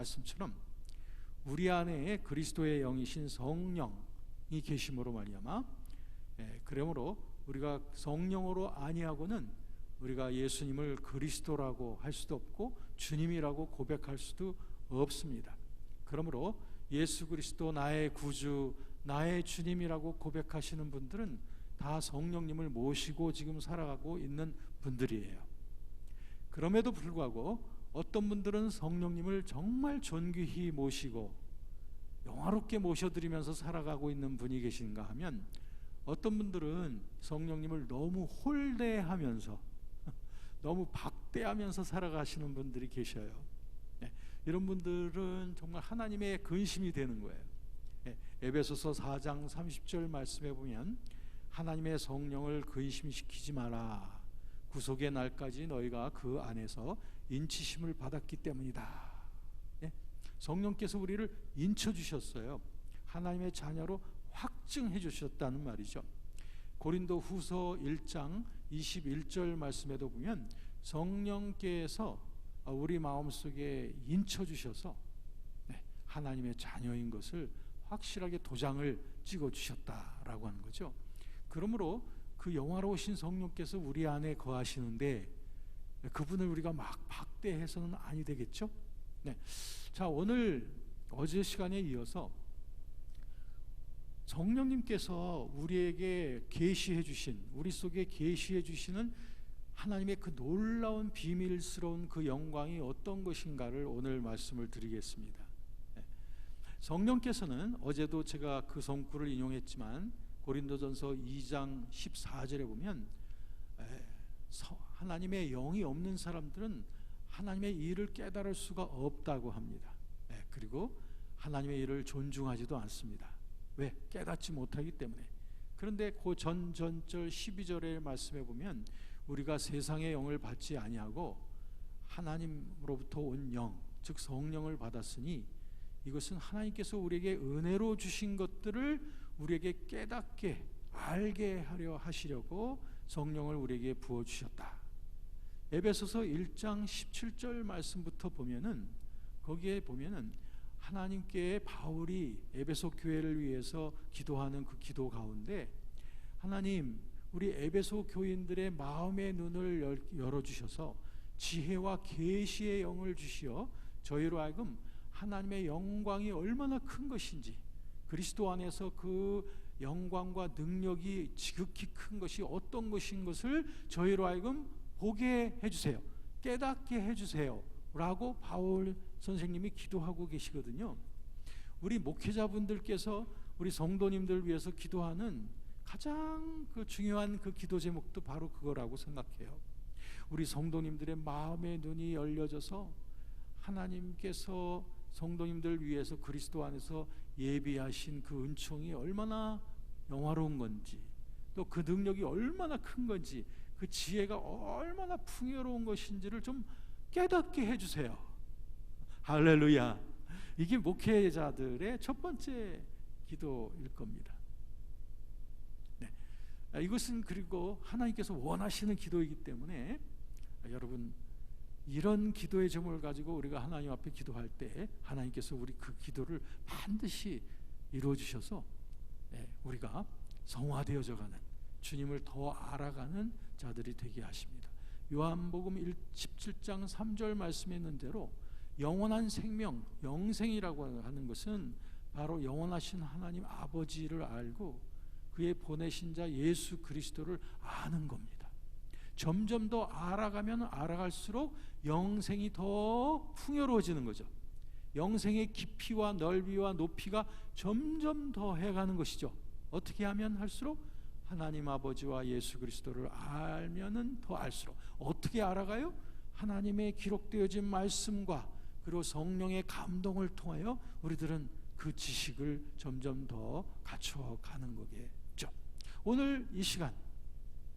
말씀처럼 우리 안에 그리스도의 영이신 성령이 계심으로 말미암아, 그러므로 우리가 성령으로 아니하고는 우리가 예수님을 그리스도라고 할 수도 없고 주님이라고 고백할 수도 없습니다. 그러므로 예수 그리스도 나의 구주, 나의 주님이라고 고백하시는 분들은 다 성령님을 모시고 지금 살아가고 있는 분들이에요. 그럼에도 불구하고 어떤 분들은 성령님을 정말 존귀히 모시고 영화롭게 모셔드리면서 살아가고 있는 분이 계신가 하면, 어떤 분들은 성령님을 너무 홀대하면서 너무 박대하면서 살아가시는 분들이 계셔요. 이런 분들은 정말 하나님의 근심이 되는 거예요. 에베소서 4장 30절 말씀에 보면 하나님의 성령을 근심시키지 마라. 구속의 날까지 너희가 그 안에서 인치심을 받았기 때문이다. 성령께서 우리를 인쳐주셨어요. 하나님의 자녀로 확증해 주셨다는 말이죠. 고린도 후서 1장 21절 말씀에도 보면 성령께서 우리 마음속에 인쳐주셔서 하나님의 자녀인 것을 확실하게 도장을 찍어주셨다라고 하는 거죠. 그러므로 그 영화로우신 성령께서 우리 안에 거하시는데 그분을 우리가 막 박대해서는 아니 되겠죠. 자, 오늘 어제 시간에 이어서 성령님께서 우리에게 계시해 주신, 우리 속에 계시해 주시는 하나님의 그 놀라운 비밀스러운 그 영광이 어떤 것인가를 오늘 말씀을 드리겠습니다. 성령께서는 어제도 제가 그 성구를 인용했지만 고린도전서 2장 14절에 보면 하나님의 영이 없는 사람들은 하나님의 일을 깨달을 수가 없다고 합니다. 그리고 하나님의 일을 존중하지도 않습니다. 왜? 깨닫지 못하기 때문에. 그런데 그 전절 12절의 말씀에 보면 우리가 세상의 영을 받지 아니하고 하나님으로부터 온 영, 즉 성령을 받았으니 이것은 하나님께서 우리에게 은혜로 주신 것들을 우리에게 깨닫게 알게 하려 하시려고 성령을 우리에게 부어주셨다. 에베소서 1장 17절 말씀부터 보면은, 거기에 보면은 하나님께 바울이 에베소 교회를 위해서 기도하는 그 기도 가운데, 하나님 우리 에베소 교인들의 마음의 눈을 열어주셔서 지혜와 계시의 영을 주시어 저희로 하여금 하나님의 영광이 얼마나 큰 것인지, 그리스도 안에서 그 영광과 능력이 지극히 큰 것이 어떤 것인 것을 저희로 하여금 보게 해주세요, 깨닫게 해주세요 라고 바울 선생님이 기도하고 계시거든요. 우리 목회자분들께서 우리 성도님들 위해서 기도하는 가장 그 중요한 그 기도 제목도 바로 그거라고 생각해요. 우리 성도님들의 마음의 눈이 열려져서 하나님께서 성도님들 위해서 그리스도 안에서 예비하신 그 은총이 얼마나 영화로운 건지, 또 그 능력이 얼마나 큰 건지, 그 지혜가 얼마나 풍요로운 것인지를 좀 깨닫게 해주세요. 할렐루야. 이게 목회자들의 첫 번째 기도일 겁니다. 이것은 그리고 하나님께서 원하시는 기도이기 때문에 여러분, 이런 기도의 제목을 가지고 우리가 하나님 앞에 기도할 때 하나님께서 우리 그 기도를 반드시 이루어 주셔서 우리가 성화되어져 가는, 주님을 더 알아가는 자들이 되게 하십니다. 요한복음 17장 3절 말씀에 있는 대로 영원한 생명, 영생이라고 하는 것은 바로 영원하신 하나님 아버지를 알고 그의 보내신 자 예수 그리스도를 아는 겁니다. 점점 더 알아가면 알아갈수록 영생이 더 풍요로워지는 거죠. 영생의 깊이와 넓이와 높이가 점점 더 해가는 것이죠. 어떻게 하면 할수록? 하나님 아버지와 예수 그리스도를 알면은 더 알수록. 어떻게 알아가요? 하나님의 기록되어진 말씀과 그리고 성령의 감동을 통하여 우리들은 그 지식을 점점 더 갖춰가는 거겠죠. 오늘 이 시간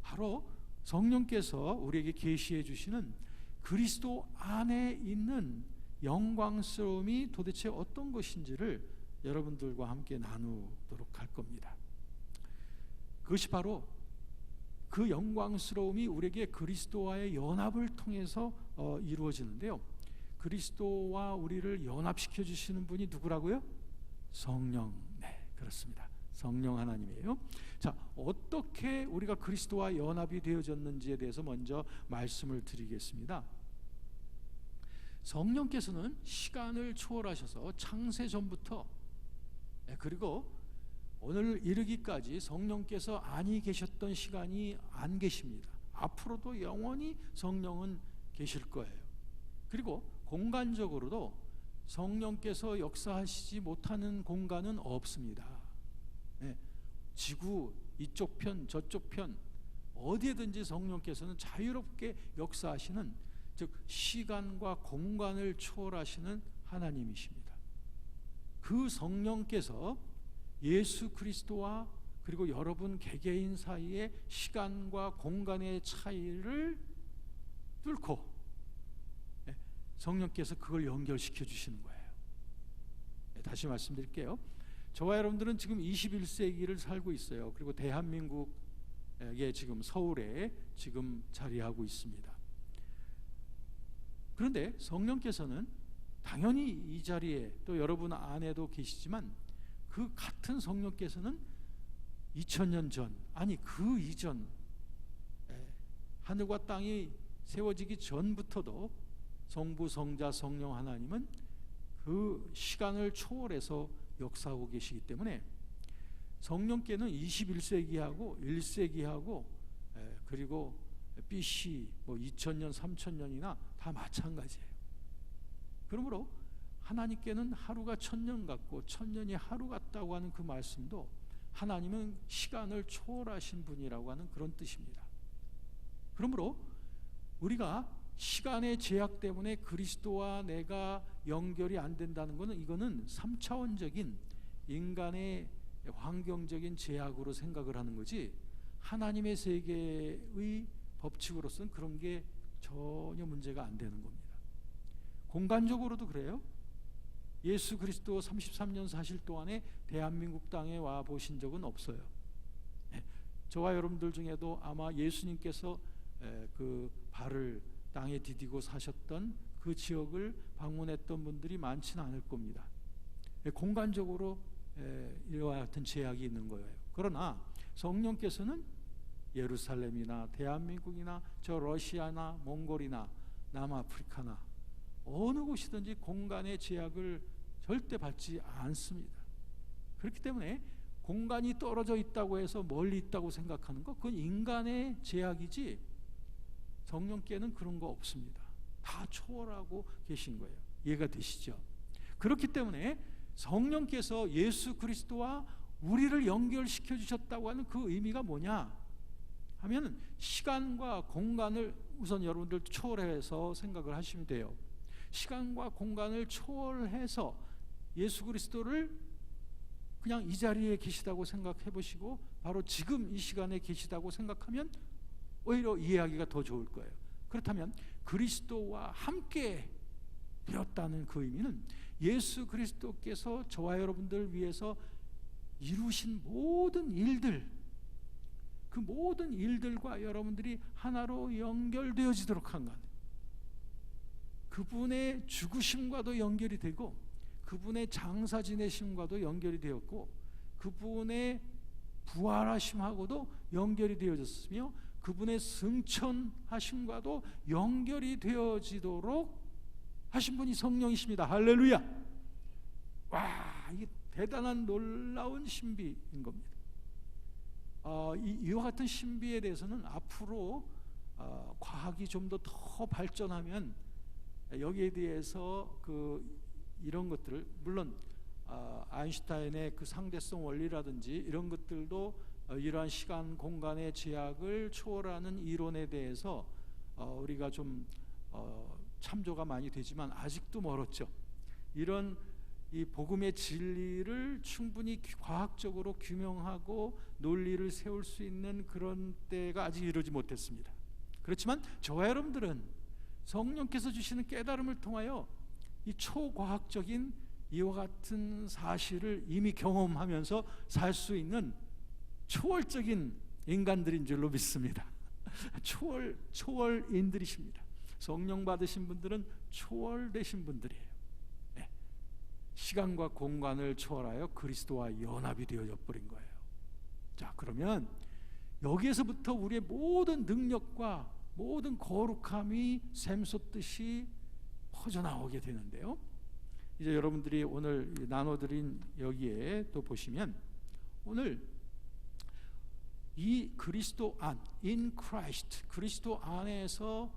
바로 성령께서 우리에게 계시해 주시는 그리스도 안에 있는 영광스러움이 도대체 어떤 것인지를 여러분들과 함께 나누도록 할 겁니다. 그것이 바로 그 영광스러움이 우리에게 그리스도와의 연합을 통해서 이루어지는데요. 그리스도와 우리를 연합시켜 주시는 분이 누구라고요? 성령. 네, 그렇습니다. 성령 하나님이에요. 자, 어떻게 우리가 그리스도와 연합이 되어졌는지에 대해서 먼저 말씀을 드리겠습니다. 성령께서는 시간을 초월하셔서 창세 전부터, 그리고 오늘 이르기까지 성령께서 아니 계셨던 시간이 안 계십니다. 앞으로도 영원히 성령은 계실 거예요. 그리고 공간적으로도 성령께서 역사하시지 못하는 공간은 없습니다. 지구 이쪽 편 저쪽 편 어디에든지 성령께서는 자유롭게 역사하시는, 즉 시간과 공간을 초월하시는 하나님이십니다. 그 성령께서 예수 그리스도와 그리고 여러분 개개인 사이의 시간과 공간의 차이를 뚫고 성령께서 그걸 연결시켜 주시는 거예요. 다시 말씀드릴게요. 저와 여러분들은 지금 21세기를 살고 있어요. 그리고 대한민국의 지금 서울에 지금 자리하고 있습니다. 그런데 성령께서는 당연히 이 자리에 또 여러분 안에도 계시지만, 그 같은 성령께서는 2000년 전, 아니 그 이전, 하늘과 땅이 세워지기 전부터도 성부, 성자, 성령 하나님은 그 시간을 초월해서 역사하고 계시기 때문에 성령께는 21세기하고 1세기하고 그리고 BC 2000년, 3000년이나 다 마찬가지예요. 그러므로 하나님께는 하루가 1000년 같고 1000년이 하루 같다고 하는 그 말씀도 하나님은 시간을 초월하신 분이라고 하는 그런 뜻입니다. 그러므로 우리가 시간의 제약 때문에 그리스도와 내가 연결이 안 된다는 것은, 이거는 3차원적인 인간의 환경적인 제약으로 생각을 하는 거지, 하나님의 세계의 법칙으로서는 그런 게 전혀 문제가 안 되는 겁니다. 공간적으로도 그래요. 예수 그리스도 33년 사실 동안에 대한민국 땅에 와 보신 적은 없어요. 저와 여러분들 중에도 아마 예수님께서 그 발을 땅에 디디고 사셨던 그 지역을 방문했던 분들이 많지는 않을 겁니다. 공간적으로 이와 같은 제약이 있는 거예요. 그러나 성령께서는 예루살렘이나 대한민국이나 저 러시아나 몽골이나 남아프리카나 어느 곳이든지 공간의 제약을 절대 받지 않습니다. 그렇기 때문에 공간이 떨어져 있다고 해서 멀리 있다고 생각하는 것, 그건 인간의 제약이지 성령께는 그런 거 없습니다. 다 초월하고 계신 거예요. 이해가 되시죠? 그렇기 때문에 성령께서 예수 그리스도와 우리를 연결시켜 주셨다고 하는 그 의미가 뭐냐 하면, 시간과 공간을 우선 여러분들 초월해서 생각을 하시면 돼요. 시간과 공간을 초월해서 예수 그리스도를 그냥 이 자리에 계시다고 생각해 보시고 바로 지금 이 시간에 계시다고 생각하면 오히려 이해하기가 더 좋을 거예요. 그렇다면 그리스도와 함께 되었다는 그 의미는 예수 그리스도께서 저와 여러분들 위해서 이루신 모든 일들, 그 모든 일들과 여러분들이 하나로 연결되어지도록 한 것, 그분의 죽으심과도 연결이 되고 그분의 장사 지내심과도 연결이 되었고 그분의 부활하심하고도 연결이 되어졌으며 그분의 승천하심과도 연결이 되어지도록 하신 분이 성령이십니다. 할렐루야. 와, 이게 대단한 놀라운 신비인 겁니다. 이와 같은 신비에 대해서는 앞으로 과학이 좀 더 발전하면 여기에 대해서 이런 것들을, 물론 아인슈타인의 그 상대성 원리라든지 이런 것들도 이러한 시간 공간의 제약을 초월하는 이론에 대해서 우리가 좀 참조가 많이 되지만 아직도 멀었죠. 이런 이 복음의 진리를 충분히 과학적으로 규명하고 논리를 세울 수 있는 그런 때가 아직 이르지 못했습니다. 그렇지만 저와 여러분들은 성령께서 주시는 깨달음을 통하여 이 초과학적인 이와 같은 사실을 이미 경험하면서 살 수 있는 초월적인 인간들인 줄로 믿습니다. 초월인들이십니다. 성령 받으신 분들은 초월되신 분들이에요. 네. 시간과 공간을 초월하여 그리스도와 연합이 되어져 버린 거예요. 자, 그러면 여기에서부터 우리의 모든 능력과 모든 거룩함이 샘솟듯이 퍼져나오게 되는데요. 이제 여러분들이 오늘 나눠드린 여기에 또 보시면, 오늘 이 그리스도 안, in Christ, 그리스도 안에서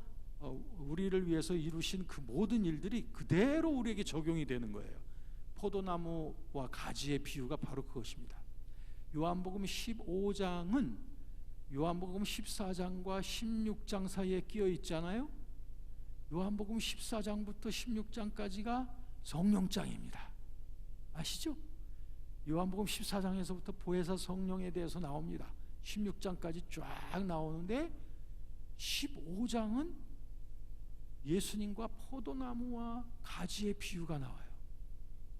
우리를 위해서 이루신 그 모든 일들이 그대로 우리에게 적용이 되는 거예요. 포도나무와 가지의 비유가 바로 그것입니다. 요한복음 15장은 요한복음 14장과 16장 사이에 끼어 있잖아요. 요한복음 14장부터 16장까지가 성령장입니다. 아시죠? 요한복음 14장에서부터 보혜사 성령에 대해서 나옵니다. 16장까지 쫙 나오는데 15장은 예수님과 포도나무와 가지의 비유가 나와요.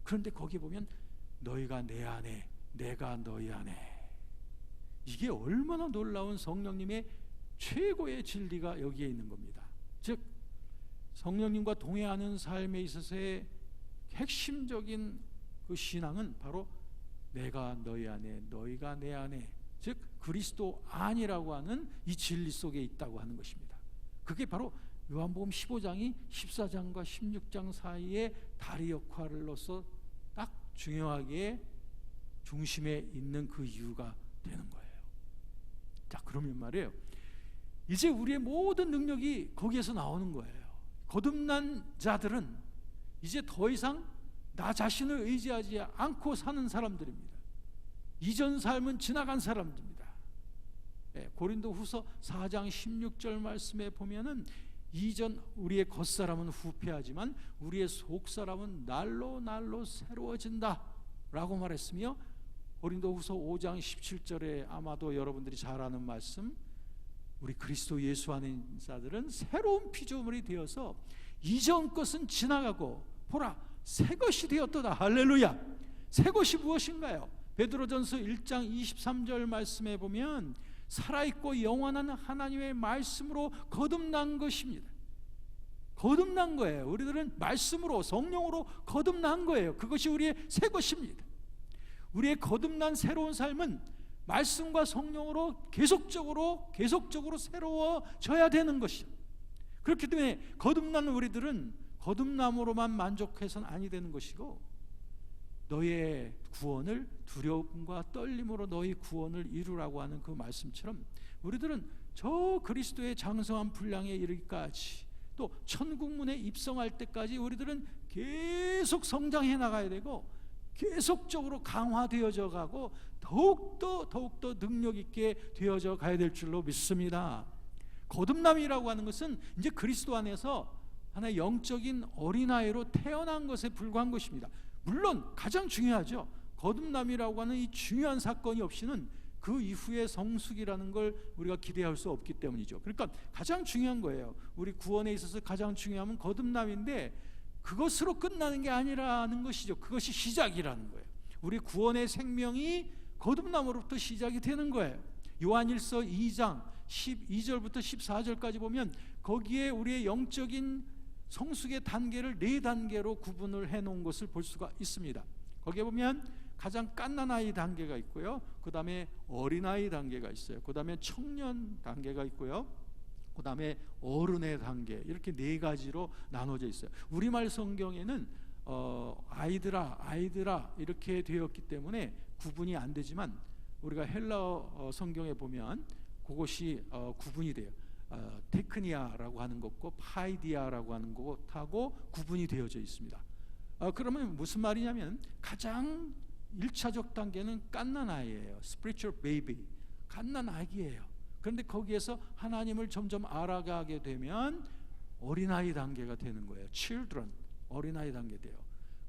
그런데 거기 보면 너희가 내 안에, 내가 너희 안에, 이게 얼마나 놀라운 성령님의 최고의 진리가 여기에 있는 겁니다. 즉 성령님과 동행하는 삶에 있어서의 핵심적인 그 신앙은 바로 내가 너희 안에, 너희가 내 안에, 즉 그리스도 안이라고 하는 이 진리 속에 있다고 하는 것입니다. 그게 바로 요한복음 15장이 14장과 16장 사이에 다리 역할로서 딱 중요하게 중심에 있는 그 이유가 되는 거예요. 자, 그러면 말이에요, 이제 우리의 모든 능력이 거기에서 나오는 거예요. 거듭난 자들은 이제 더 이상 나 자신을 의지하지 않고 사는 사람들입니다. 이전 삶은 지나간 사람들입니다. 고린도후서 4장 16절 말씀에 보면은 이전 우리의 겉사람은 후패하지만 우리의 속사람은 날로 날로 새로워진다 라고 말했으며, 고린도후서 5장 17절에 아마도 여러분들이 잘 아는 말씀, 우리 그리스도 예수 안에 있는 자들은 새로운 피조물이 되어서 이전 것은 지나가고 보라 새 것이 되었도다. 할렐루야. 새 것이 무엇인가요? 베드로전서 1장 23절 말씀에 보면 살아있고 영원한 하나님의 말씀으로 거듭난 것입니다. 거듭난 거예요. 우리들은 말씀으로, 성령으로 거듭난 거예요. 그것이 우리의 새 것입니다. 우리의 거듭난 새로운 삶은 말씀과 성령으로 계속적으로 새로워져야 되는 것이죠. 그렇기 때문에 거듭난 우리들은 거듭남으로만 만족해서는 아니 되는 것이고, 너의 구원을 두려움과 떨림으로 너희 구원을 이루라고 하는 그 말씀처럼 우리들은 저 그리스도의 장성한 분량에 이르기까지, 또 천국문에 입성할 때까지 우리들은 계속 성장해 나가야 되고 계속적으로 강화되어져 가고 더욱더 능력 있게 되어져 가야 될 줄로 믿습니다. 거듭남이라고 하는 것은 이제 그리스도 안에서 하나의 영적인 어린아이로 태어난 것에 불과한 것입니다. 물론 가장 중요하죠. 거듭남이라고 하는 이 중요한 사건이 없이는 그 이후의 성숙이라는 걸 우리가 기대할 수 없기 때문이죠. 그러니까 가장 중요한 거예요. 우리 구원에 있어서 가장 중요한 건 거듭남인데 그것으로 끝나는 게 아니라는 것이죠. 그것이 시작이라는 거예요. 우리 구원의 생명이 거듭남으로부터 시작이 되는 거예요. 요한일서 2장 12절부터 14절까지 보면 거기에 우리의 영적인 성숙의 단계를 4단계로 구분을 해놓은 것을 볼 수가 있습니다. 거기에 보면 가장 갓난아이 단계가 있고요, 그 다음에 어린아이 단계가 있어요, 그 다음에 청년 단계가 있고요, 그 다음에 어른의 단계, 이렇게 4가지로 나눠져 있어요. 우리말 성경에는 아이들아 이렇게 되었기 때문에 구분이 안 되지만 우리가 헬라어 성경에 보면 그것이 구분이 돼요. 테크니아라고 하는 것과 파이디아라고 하는 것하고 구분이 되어져 있습니다. 그러면 무슨 말이냐면 가장 1차적 단계는 갓난아이예요. spiritual baby, 갓난아기예요. 그런데 거기에서 하나님을 점점 알아가게 되면 어린아이 단계가 되는 거예요. children, 어린아이 단계 돼요.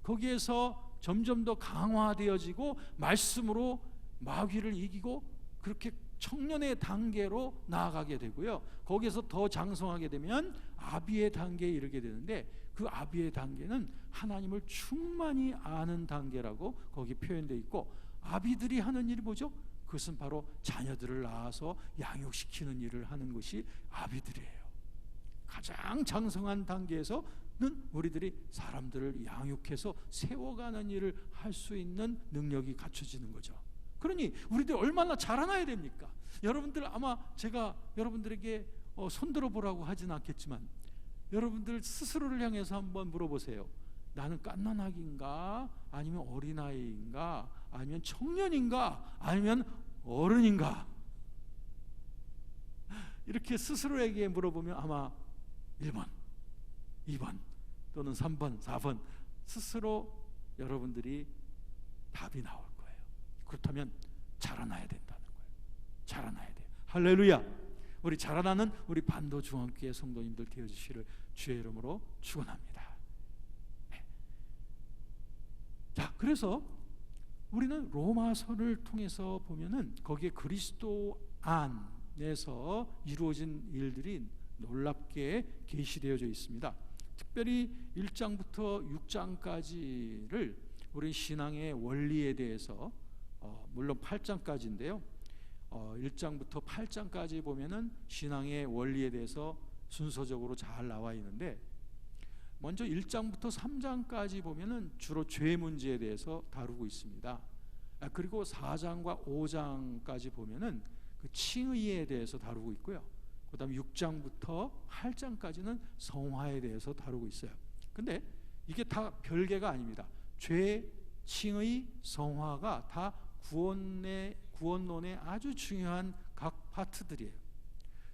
거기에서 점점 더 강화되어지고 말씀으로 마귀를 이기고 그렇게 청년의 단계로 나아가게 되고요. 거기에서 더 장성하게 되면 아비의 단계에 이르게 되는데, 그 아비의 단계는 하나님을 충만히 아는 단계라고 거기 표현되어 있고, 아비들이 하는 일이 뭐죠? 그것은 바로 자녀들을 낳아서 양육시키는 일을 하는 것이 아비들이에요. 가장 장성한 단계에서는 우리들이 사람들을 양육해서 세워가는 일을 할 수 있는 능력이 갖춰지는 거죠. 그러니 우리들 얼마나 자라나야 됩니까? 여러분들 아마 제가 여러분들에게 손들어 보라고 하진 않겠지만 여러분들 스스로를 향해서 한번 물어보세요. 나는 갓난아기인가? 아니면 어린아이인가? 아니면 청년인가? 아니면 어른인가? 이렇게 스스로에게 물어보면 아마 1번, 2번 또는 3번, 4번 스스로 여러분들이 답이 나올 거예요. 그렇다면 자라나야 된다는 거예요. 자라나야 돼요. 할렐루야. 우리 자라나는 우리 반도 중앙교회 성도님들 되어주시기를 주의 이름으로 축원합니다. 네. 자, 그래서 우리는 로마서를 통해서 보면은 거기에 그리스도 안에서 이루어진 일들이 놀랍게 계시되어져 있습니다. 특별히 1장부터 6장까지를 우리 신앙의 원리에 대해서 물론 8장까지인데요. 1장부터 8장까지 보면은 신앙의 원리에 대해서 순서적으로 잘 나와 있는데 먼저 1장부터 3장까지 보면은 주로 죄 문제에 대해서 다루고 있습니다. 그리고 4장과 5장까지 보면은 그 칭의에 대해서 다루고 있고요. 그다음에 6장부터 8장까지는 성화에 대해서 다루고 있어요. 근데 이게 다 별개가 아닙니다. 죄, 칭의, 성화가 다 구원론의 아주 중요한 각 파트들이에요.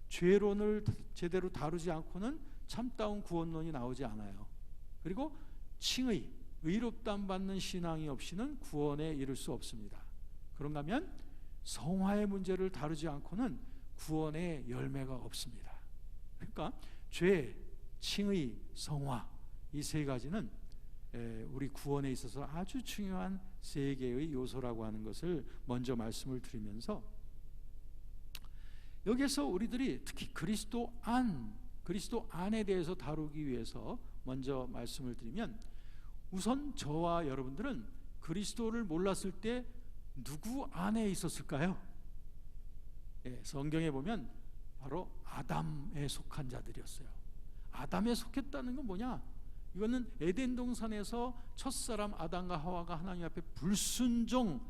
죄론을 제대로 다루지 않고는 참다운 구원론이 나오지 않아요. 그리고 칭의, 의롭다함 받는 신앙이 없이는 구원에 이를 수 없습니다. 그런가 하면 성화의 문제를 다루지 않고는 구원의 열매가 없습니다. 그러니까 죄, 칭의, 성화 이 세 가지는 우리 구원에 있어서 아주 중요한 세 개의 요소라고 하는 것을 먼저 말씀을 드리면서 여기서 우리들이 특히 그리스도 안에 대해서 다루기 위해서 먼저 말씀을 드리면 우선 저와 여러분들은 그리스도를 몰랐을 때 누구 안에 있었을까요? 성경에 보면 바로 아담에 속한 자들이었어요. 아담에 속했다는 건 뭐냐? 이거는 에덴 동산에서 첫사람 아담과 하와가 하나님 앞에 불순종하게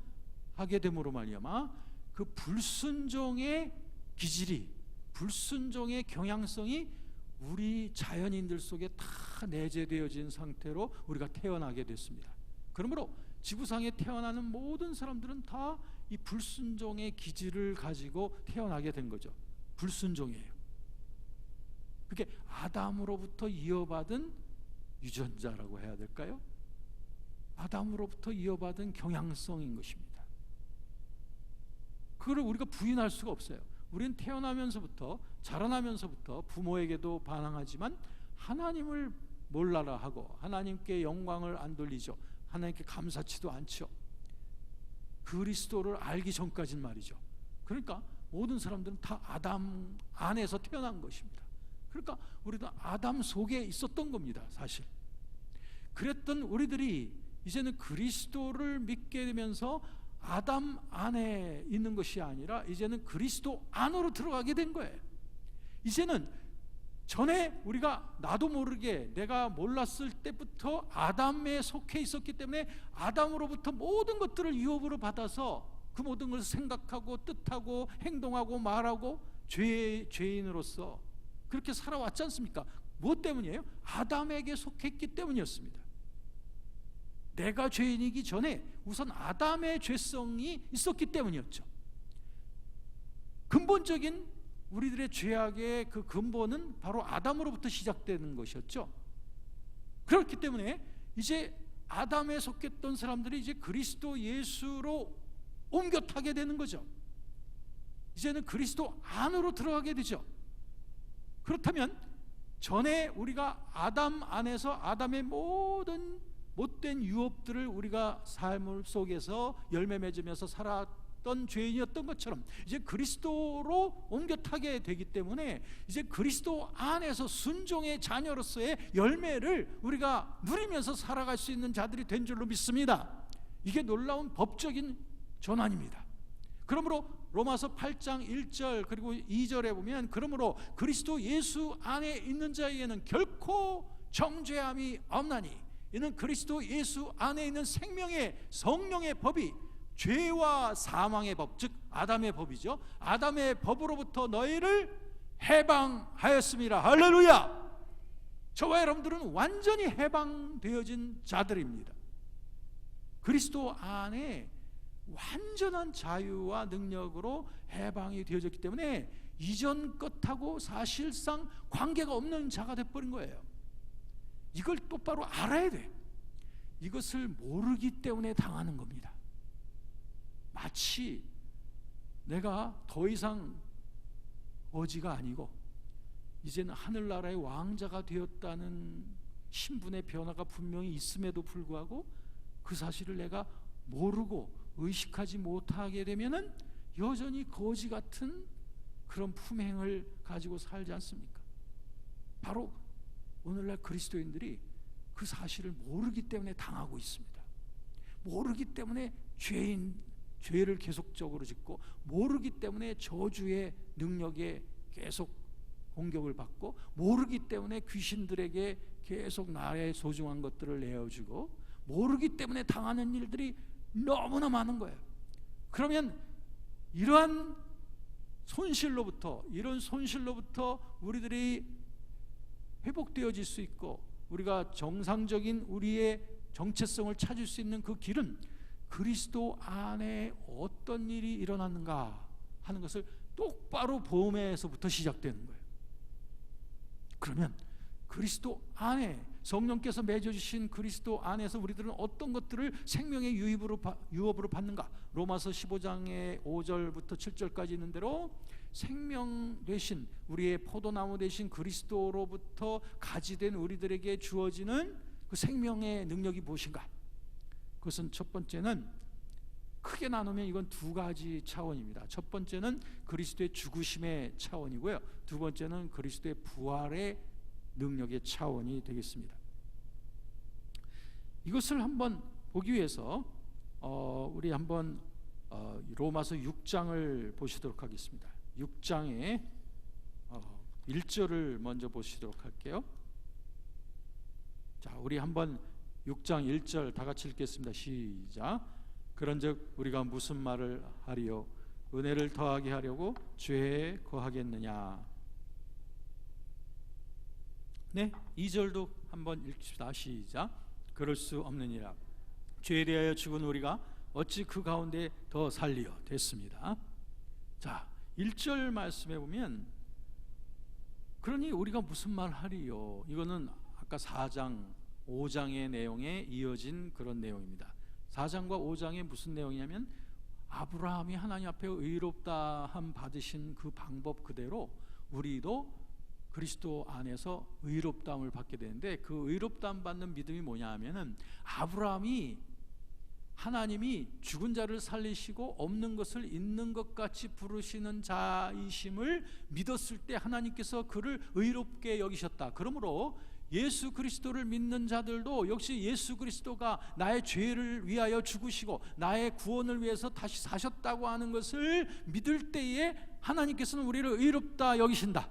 됨으로 말미암아 그 불순종의 기질이, 불순종의 경향성이 우리 자연인들 속에 다 내재되어진 상태로 우리가 태어나게 됐습니다. 그러므로 지구상에 태어나는 모든 사람들은 다 이 불순종의 기질을 가지고 태어나게 된 거죠. 불순종이에요. 그게 아담으로부터 이어받은 유전자라고 해야 될까요? 아담으로부터 이어받은 경향성인 것입니다. 그걸 우리가 부인할 수가 없어요. 우리는 태어나면서부터 자라나면서부터 부모에게도 반항하지만 하나님을 몰라라 하고 하나님께 영광을 안 돌리죠. 하나님께 감사치도 않죠. 그리스도를 알기 전까지는 말이죠. 그러니까 모든 사람들은 다 아담 안에서 태어난 것입니다. 그러니까 우리도 아담 속에 있었던 겁니다. 사실 그랬던 우리들이 이제는 그리스도를 믿게 되면서 아담 안에 있는 것이 아니라 이제는 그리스도 안으로 들어가게 된 거예요. 이제는 전에 우리가 나도 모르게 내가 몰랐을 때부터 아담에 속해 있었기 때문에 아담으로부터 모든 것들을 유업으로 받아서 그 모든 것을 생각하고 뜻하고 행동하고 말하고 죄인으로서 그렇게 살아왔지 않습니까? 무엇 때문이에요? 아담에게 속했기 때문이었습니다. 내가 죄인이기 전에 우선 아담의 죄성이 있었기 때문이었죠. 근본적인 우리들의 죄악의 그 근본은 바로 아담으로부터 시작되는 것이었죠. 그렇기 때문에 이제 아담에 속했던 사람들이 이제 그리스도 예수로 옮겨 타게 되는 거죠. 이제는 그리스도 안으로 들어가게 되죠. 그렇다면 전에 우리가 아담 안에서 아담의 모든 못된 유업들을 우리가 삶 속에서 열매 맺으면서 살았던 죄인이었던 것처럼 이제 그리스도로 옮겨 타게 되기 때문에 이제 그리스도 안에서 순종의 자녀로서의 열매를 우리가 누리면서 살아갈 수 있는 자들이 된 줄로 믿습니다. 이게 놀라운 법적인 전환입니다. 그러므로 로마서 8장 1절 그리고 2절에 보면 그러므로 그리스도 예수 안에 있는 자에게는 결코 정죄함이 없나니 이는 그리스도 예수 안에 있는 생명의 성령의 법이 죄와 사망의 법, 즉 아담의 법이죠. 아담의 법으로부터 너희를 해방하였습니다. 할렐루야. 저와 여러분들은 완전히 해방되어진 자들입니다. 그리스도 안에 완전한 자유와 능력으로 해방이 되어졌기 때문에 이전 것하고 사실상 관계가 없는 자가 되어버린 거예요. 이걸 똑바로 알아야 돼. 이것을 모르기 때문에 당하는 겁니다. 마치 내가 더 이상 거지가 아니고 이제는 하늘나라의 왕자가 되었다는 신분의 변화가 분명히 있음에도 불구하고 그 사실을 내가 모르고 의식하지 못하게 되면은 여전히 거지 같은 그런 품행을 가지고 살지 않습니까? 바로 오늘날 그리스도인들이 그 사실을 모르기 때문에 당하고 있습니다. 모르기 때문에 죄를 계속적으로 짓고, 모르기 때문에 저주의 능력에 계속 공격을 받고, 모르기 때문에 귀신들에게 계속 나의 소중한 것들을 내어주고, 모르기 때문에 당하는 일들이 너무나 많은 거예요. 그러면 이런 손실로부터 우리들이 회복되어질 수 있고 우리가 정상적인 우리의 정체성을 찾을 수 있는 그 길은 그리스도 안에 어떤 일이 일어났는가 하는 것을 똑바로 보면서부터 시작되는 거예요. 그러면 그리스도 안에 성령께서 맺어주신 그리스도 안에서 우리들은 어떤 것들을 생명의 유업으로 받는가? 로마서 15장의 5절부터 7절까지 있는 대로 생명 되신 우리의 포도나무 되신 그리스도로부터 가지된 우리들에게 주어지는 그 생명의 능력이 무엇인가? 그것은 첫 번째는 크게 나누면 이건 두 가지 차원입니다. 첫 번째는 그리스도의 죽으심의 차원이고요, 두 번째는 그리스도의 부활의 능력의 차원이 되겠습니다. 이것을 한번 보기 위해서 우리 한번 로마서 6장을 보시도록 하겠습니다. 6장의 1절을 먼저 보시도록 할게요. 자, 우리 한번 6장 1절 다 같이 읽겠습니다. 시작. 그런즉 우리가 무슨 말을 하리요? 은혜를 더하게 하려고 죄에 거하겠느냐? 네, 2절도 한번 읽읍시다. 시작. 그럴 수 없느니라. 죄에 대하여 죽은 우리가 어찌 그 가운데 더 살리어 됐습니다. 자, 1절 말씀해 보면 그러니 우리가 무슨 말 하리요? 이거는 아까 4장 5장의 내용에 이어진 그런 내용입니다. 4장과 5장에 무슨 내용이냐면 아브라함이 하나님 앞에 의롭다함 받으신 그 방법 그대로 우리도 그리스도 안에서 의롭다함을 받게 되는데, 그 의롭다함 받는 믿음이 뭐냐 하면은 아브라함이 하나님이 죽은 자를 살리시고 없는 것을 있는 것 같이 부르시는 자이심을 믿었을 때 하나님께서 그를 의롭게 여기셨다. 그러므로 예수 그리스도를 믿는 자들도 역시 예수 그리스도가 나의 죄를 위하여 죽으시고 나의 구원을 위해서 다시 사셨다고 하는 것을 믿을 때에 하나님께서는 우리를 의롭다 여기신다.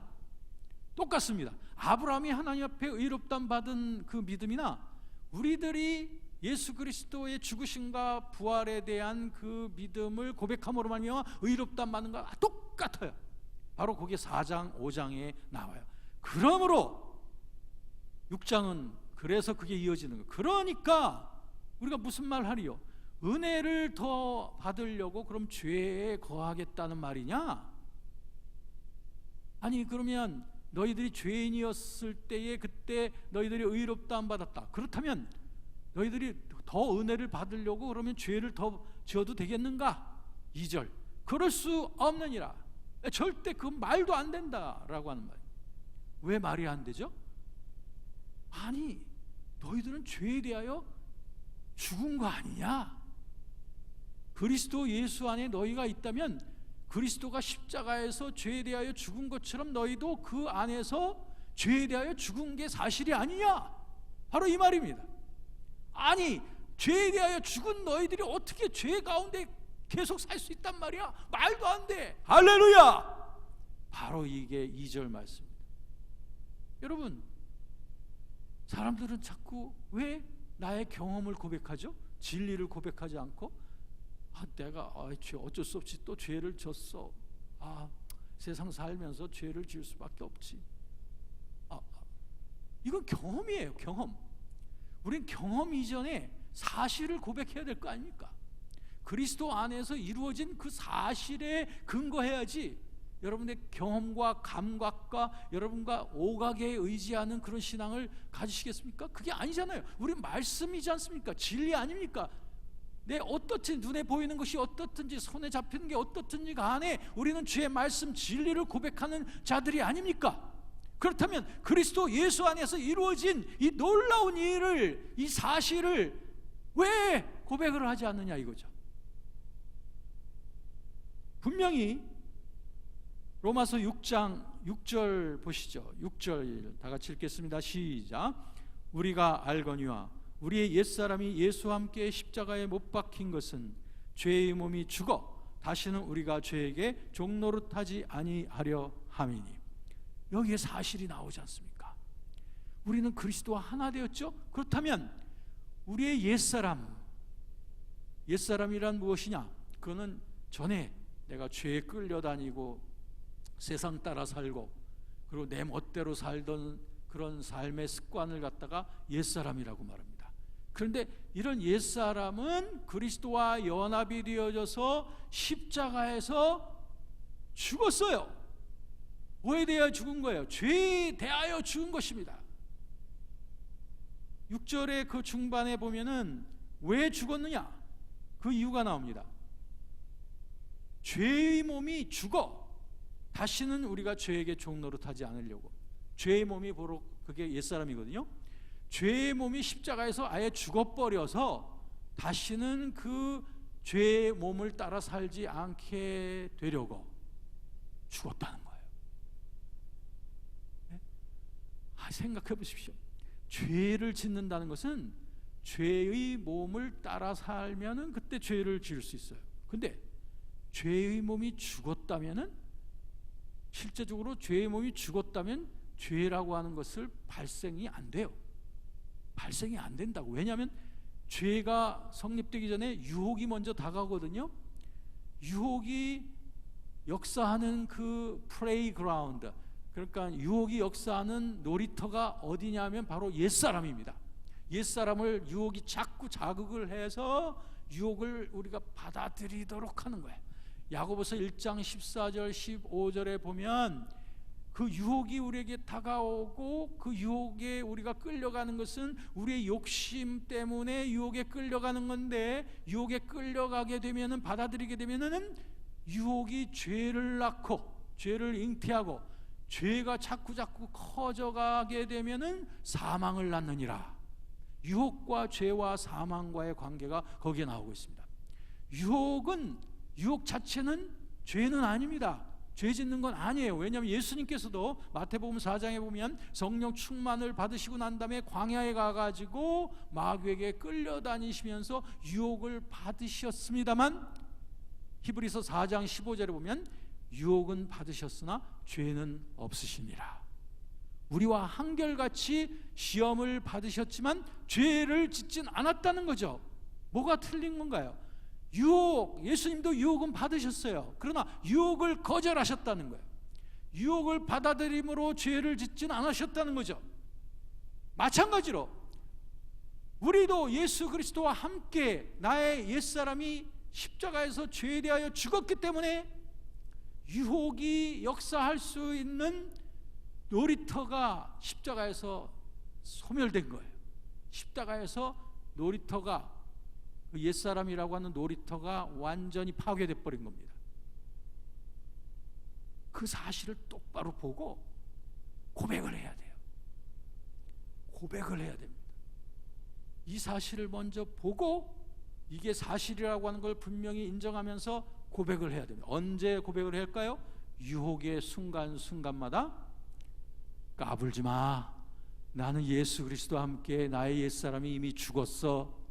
똑같습니다. 아브라함이 하나님 앞에 의롭다함 받은 그 믿음이나 우리들이 예수 그리스도의 죽으심과 부활에 대한 그 믿음을 고백함으로 말미암아 의롭다함 받는 것과 똑같아요. 바로 그게 4장 5장에 나와요. 그러므로 6장은 그래서 그게 이어지는 거예요. 그러니까 우리가 무슨 말 하리요? 은혜를 더 받으려고 그럼 죄에 거하겠다는 말이냐? 아니, 그러면 너희들이 죄인이었을 때에 그때 너희들이 의롭다함 받았다. 그렇다면 너희들이 더 은혜를 받으려고 그러면 죄를 더 지어도 되겠는가? 2절. 그럴 수 없느니라. 절대 그 말도 안 된다라고 하는 말이에요. 왜 말이 안 되죠? 아니, 너희들은 죄에 대하여 죽은 거 아니냐? 그리스도 예수 안에 너희가 있다면 그리스도가 십자가에서 죄에 대하여 죽은 것처럼 너희도 그 안에서 죄에 대하여 죽은 게 사실이 아니냐? 바로 이 말입니다. 아니, 죄에 대하여 죽은 너희들이 어떻게 죄 가운데 계속 살 수 있단 말이야. 말도 안 돼. 할렐루야. 바로 이게 2절 말씀입니다. 여러분, 사람들은 자꾸 왜 나의 경험을 고백하죠? 진리를 고백하지 않고 내가 어쩔 수 없이 또 죄를 졌어. 세상 살면서 죄를 지을 수밖에 없지. 이건 경험이에요. 경험. 우린 경험 이전에 사실을 고백해야 될 거 아닙니까? 그리스도 안에서 이루어진 그 사실에 근거해야지 여러분의 경험과 감각과 여러분과 오각에 의지하는 그런 신앙을 가지시겠습니까? 그게 아니잖아요. 우린 말씀이지 않습니까? 진리 아닙니까? 어떻든 눈에 보이는 것이 어떻든지 손에 잡히는 게 어떻든지 간에 우리는 주의 말씀 진리를 고백하는 자들이 아닙니까? 그렇다면 그리스도 예수 안에서 이루어진 이 놀라운 일을, 이 사실을 왜 고백을 하지 않느냐 이거죠. 분명히 로마서 6장 6절 보시죠. 6절 다 같이 읽겠습니다. 시작. 우리가 알거니와 우리의 옛사람이 예수와 함께 십자가에 못 박힌 것은 죄의 몸이 죽어 다시는 우리가 죄에게 종노릇하지 아니하려 함이니. 여기에 사실이 나오지 않습니까? 우리는 그리스도와 하나 되었죠. 그렇다면 우리의 옛사람이란 무엇이냐? 그거는 전에 내가 죄에 끌려다니고 세상 따라 살고 그리고 내 멋대로 살던 그런 삶의 습관을 갖다가 옛사람이라고 말합니다. 그런데 이런 옛사람은 그리스도와 연합이 되어져서 십자가에서 죽었어요. 뭐에 대하여 죽은 거예요? 죄에 대하여 죽은 것입니다. 6절의 그 중반에 보면은 왜 죽었느냐? 그 이유가 나옵니다. 죄의 몸이 죽어 다시는 우리가 죄에게 종노릇하지 않으려고. 죄의 몸이 바로 그게 옛사람이거든요. 죄의 몸이 십자가에서 아예 죽어버려서 다시는 그 죄의 몸을 따라 살지 않게 되려고 죽었다는 거예요. 네? 생각해 보십시오. 죄를 짓는다는 것은 죄의 몸을 따라 살면은 그때 죄를 지을 수 있어요. 근데 죄의 몸이 죽었다면은, 실제적으로 죄의 몸이 죽었다면 죄라고 하는 것을 발생이 안 돼요. 발생이 안 된다고. 왜냐하면 죄가 성립되기 전에 유혹이 먼저 다가오거든요. 유혹이 역사하는 그 플레이그라운드, 그러니까 유혹이 역사하는 놀이터가 어디냐면 바로 옛사람입니다. 옛사람을 유혹이 자꾸 자극을 해서 유혹을 우리가 받아들이도록 하는 거예요. 야고보서 1장 14절 15절에 보면 그 유혹이 우리에게 다가오고 그 유혹에 우리가 끌려가는 것은 우리의 욕심 때문에 유혹에 끌려가는 건데, 유혹에 끌려가게 되면은, 받아들이게 되면은 유혹이 죄를 낳고 죄를 잉태하고 죄가 자꾸 커져가게 되면은 사망을 낳느니라. 유혹과 죄와 사망과의 관계가 거기에 나오고 있습니다. 유혹 자체는 죄는 아닙니다. 죄 짓는 건 아니에요. 왜냐하면 예수님께서도 마태복음 4장에 보면 성령 충만을 받으시고 난 다음에 광야에 가가지고 마귀에게 끌려다니시면서 유혹을 받으셨습니다만, 히브리서 4장 15절에 보면 유혹은 받으셨으나 죄는 없으시니라. 우리와 한결같이 시험을 받으셨지만 죄를 짓진 않았다는 거죠. 뭐가 틀린 건가요? 예수님도 유혹은 받으셨어요. 그러나 유혹을 거절하셨다는 거예요. 유혹을 받아들임으로 죄를 짓진 않으셨다는 거죠. 마찬가지로 우리도 예수 그리스도와 함께 나의 옛사람이 십자가에서 죄에 대하여 죽었기 때문에 유혹이 역사할 수 있는 놀이터가 십자가에서 소멸된 거예요. 십자가에서 놀이터가, 그 옛사람이라고 하는 놀이터가 완전히 파괴돼 버린 겁니다. 그 사실을 똑바로 보고 고백을 해야 돼요. 고백을 해야 됩니다. 이 사실을 먼저 보고 이게 사실이라고 하는 걸 분명히 인정하면서 고백을 해야 됩니다. 언제 고백을 할까요? 유혹의 순간순간마다 까불지 마. 나는 예수 그리스도와 함께 나의 옛사람이 이미 죽었어.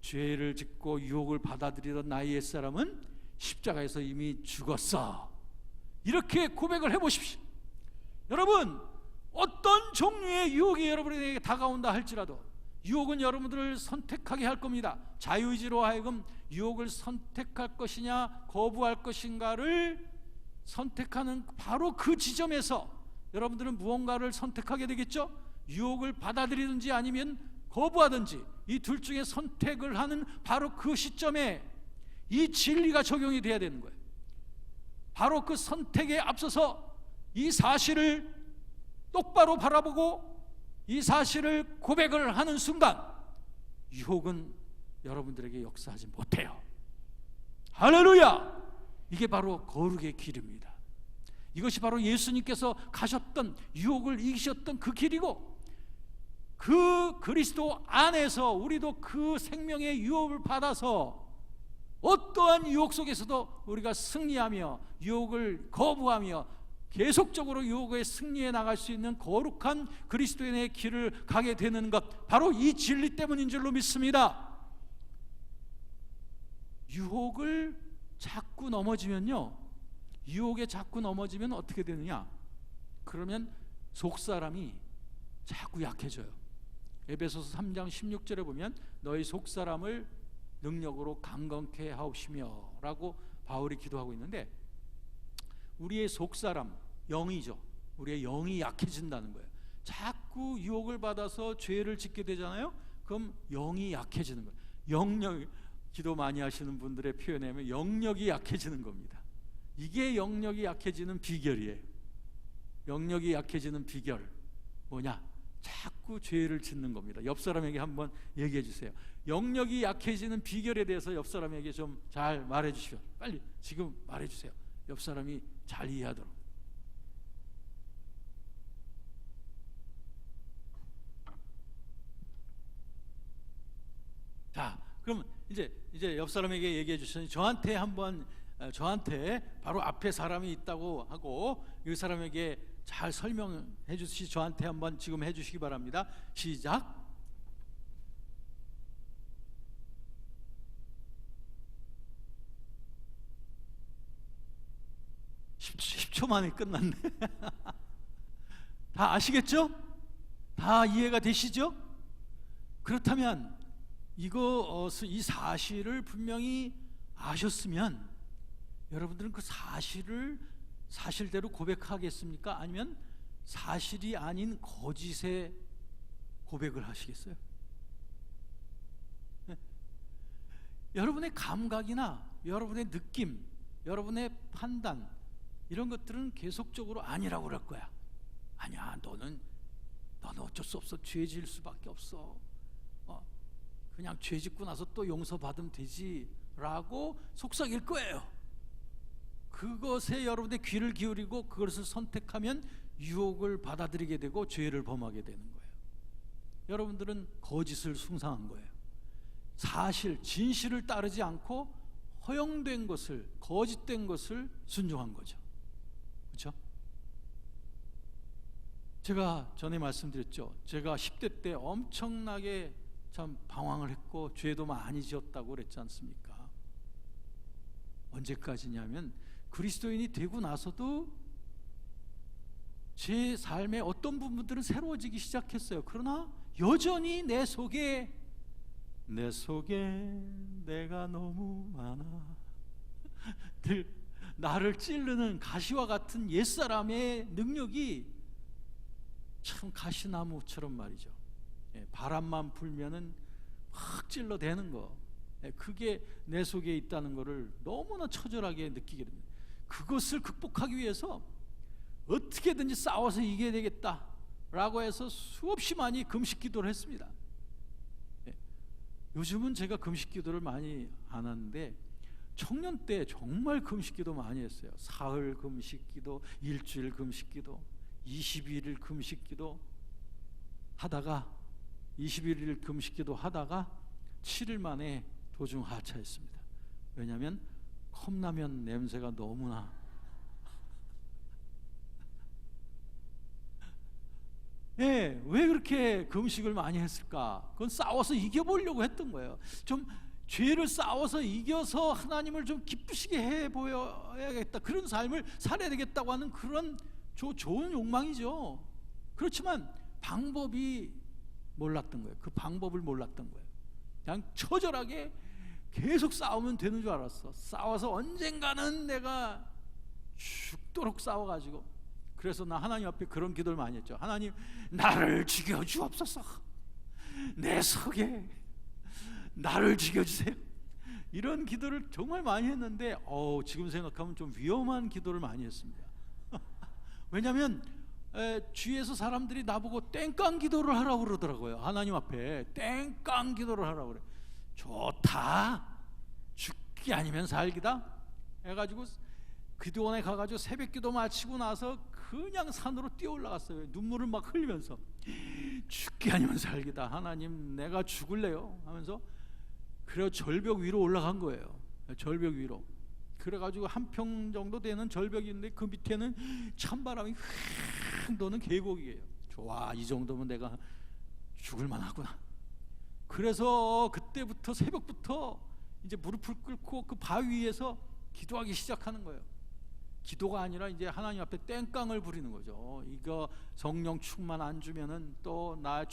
죄를 짓고 유혹을 받아들이던 나의 옛사람은 십자가에서 이미 죽었어. 이렇게 고백을 해보십시오. 여러분, 어떤 종류의 유혹이 여러분에게 다가온다 할지라도 유혹은 여러분들을 선택하게 할 겁니다. 자유의지로 하여금 유혹을 선택할 것이냐 거부할 것인가를 선택하는 바로 그 지점에서 여러분들은 무언가를 선택하게 되겠죠. 유혹을 받아들이든지 아니면 거부하든지 이 둘 중에 선택을 하는 바로 그 시점에 이 진리가 적용이 돼야 되는 거예요. 바로 그 선택에 앞서서 이 사실을 똑바로 바라보고 이 사실을 고백을 하는 순간 유혹은 여러분들에게 역사하지 못해요. 할렐루야! 이게 바로 거룩의 길입니다. 이것이 바로 예수님께서 가셨던 유혹을 이기셨던 그 길이고, 그 그리스도 안에서 우리도 그 생명의 유혹을 받아서 어떠한 유혹 속에서도 우리가 승리하며 유혹을 거부하며 계속적으로 유혹에 승리해 나갈 수 있는 거룩한 그리스도인의 길을 가게 되는 것, 바로 이 진리 때문인 줄로 믿습니다. 유혹을 자꾸 넘어지면요, 유혹에 자꾸 넘어지면 어떻게 되느냐? 그러면 속사람이 자꾸 약해져요. 에베소서 3장 16절에 보면 너희 속사람을 능력으로 강건케 하옵시며 라고 바울이 기도하고 있는데, 우리의 속사람, 영이죠. 우리의 영이 약해진다는 거예요. 자꾸 유혹을 받아서 죄를 짓게 되잖아요. 그럼 영이 약해지는 거예요. 영력, 기도 많이 하시는 분들의 표현에 하면 영력이 약해지는 겁니다. 이게 영력이 약해지는 비결이에요. 영력이 약해지는 비결 뭐냐? 자꾸 죄를 짓는 겁니다. 옆 사람에게 한번 얘기해 주세요. 영력이 약해지는 비결에 대해서 옆 사람에게 좀 잘 말해 주시오. 빨리 지금 말해 주세요. 옆 사람이 잘 이해하도록. 자, 그럼 이제 옆 사람에게 얘기해 주시니 저한테 한번, 저한테 바로 앞에 사람이 있다고 하고 이 사람에게 잘 설명해 주시, 저한테 한번 지금 해 주시기 바랍니다. 시작. (10초) 만에 끝났네. 다 아시겠죠? 다 이해가 되시죠? 그렇다면 이 사실을 분명히 아셨으면 여러분들은 그 사실을 사실대로 고백하겠습니까? 아니면 사실이 아닌 거짓의 고백을 하시겠어요? 네. 여러분의 감각이나 여러분의 느낌, 여러분의 판단, 이런 것들은 계속적으로 아니라고 그럴 거야. 아니야, 너는 어쩔 수 없어. 죄 지을 수밖에 없어. 그냥 죄 짓고 나서 또 용서받으면 되지 라고 속삭일 거예요. 그것에 여러분의 귀를 기울이고 그것을 선택하면 유혹을 받아들이게 되고 죄를 범하게 되는 거예요. 여러분들은 거짓을 숭상한 거예요. 사실, 진실을 따르지 않고 허용된 것을, 거짓된 것을 순종한 거죠. 그렇죠? 제가 전에 말씀드렸죠. 제가 10대 때 엄청나게 참 방황을 했고 죄도 많이 지었다고 그랬지 않습니까? 언제까지냐면 그리스도인이 되고 나서도 제 삶의 어떤 부분들은 새로워지기 시작했어요. 그러나 여전히 내 속에 내가 너무 많아, 나를 찌르는 가시와 같은 옛사람의 능력이 참 가시나무처럼 말이죠. 바람만 불면은 확 찔러대는 거, 그게 내 속에 있다는 것을 너무나 처절하게 느끼게 됩니다. 그것을 극복하기 위해서 어떻게든지 싸워서 이겨야 되겠다라고 해서 수없이 많이 금식 기도를 했습니다. 요즘은 제가 금식 기도를 많이 안 하는데 청년 때 정말 금식 기도 많이 했어요. 사흘 금식 기도, 일주일 금식 기도, 21일 금식 기도 하다가 21일 금식 기도 하다가 7일 만에 도중 하차했습니다. 왜냐하면 컵라면 냄새가 너무나 예, 왜 그렇게 금식을 많이 했을까? 그건 싸워서 이겨보려고 했던 거예요. 좀 죄를 싸워서 이겨서 하나님을 좀 기쁘시게 해 보여야겠다, 그런 삶을 살아야 되겠다고 하는 그런 좋은 욕망이죠. 그렇지만 방법이 몰랐던 거예요. 그 방법을 몰랐던 거예요. 그냥 처절하게 계속 싸우면 되는 줄 알았어. 싸워서 언젠가는 내가 죽도록 싸워가지고, 그래서 나 하나님 앞에 그런 기도를 많이 했죠. 하나님, 나를 죽여주옵소서. 내 속에 나를 죽여주세요. 이런 기도를 정말 많이 했는데 지금 생각하면 좀 위험한 기도를 많이 했습니다. 왜냐하면 주위에서 사람들이 나보고 땡깡 기도를 하라고 그러더라고요. 하나님 앞에 땡깡 기도를 하라고 그래. 좋다, 죽기 아니면 살기다 해가지고 기도원에 가가지고 새벽 기도 마치고 나서 그냥 산으로 뛰어 올라갔어요. 눈물을 막 흘리면서 죽기 아니면 살기다, 하나님 내가 죽을래요 하면서. 그래서 절벽 위로 올라간 거예요. 절벽 위로. 그래가지고 한 평 정도 되는 절벽이 있는데 그 밑에는 찬바람이 휙 도는 계곡이에요. 좋아, 이 정도면 내가 죽을 만하구나. 그래서 그때부터 새벽부터 이제 무릎을 꿇고 그 바위 위에서 기도하기 시작하는 거예요. 기도가 아니라 이제 하나님 앞에 땡깡을 부리는 거죠. 이거 성령 충만 안 주면은 또 나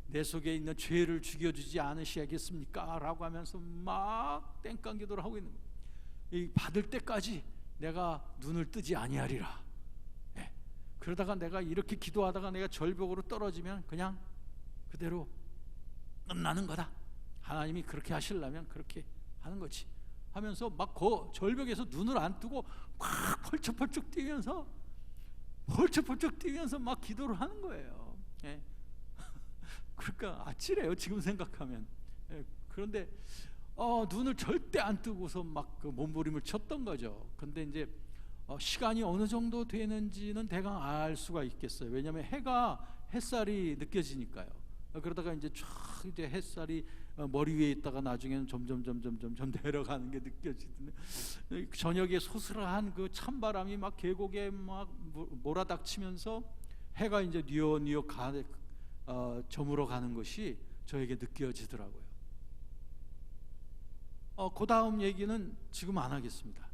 내 속에 있는 죄를 죽여주지 않으시겠습니까? 라고 하면서 막 땡깡 기도를 하고 있는 거예요. 이 받을 때까지 내가 눈을 뜨지 아니하리라. 네. 그러다가 내가 이렇게 기도하다가 내가 절벽으로 떨어지면 그냥 그대로 끝나는 거다. 하나님이 그렇게 하시려면 그렇게 하는 거지 하면서 막 그 절벽에서 눈을 안 뜨고 막 펄쩍펄쩍 뛰면서 막 기도를 하는 거예요. 예. 그러니까 아찔해요, 지금 생각하면. 예. 그런데 눈을 절대 안 뜨고서 막 그 몸부림을 쳤던 거죠. 근데 이제 시간이 어느 정도 되는지는 대강 알 수가 있겠어요. 왜냐하면 햇살이 느껴지니까요. 그러다가 이제 쫙 이제 햇살이 머리 위에 있다가 나중에는 점점 내려가는 게 느껴지던데, 저녁에 소스라한 그 찬바람이 막 계곡에 막 몰아닥치면서 해가 이제 뉘어뉘어 저물어 가는 것이 저에게 느껴지더라고요. 그 다음 얘기는 지금 안 하겠습니다.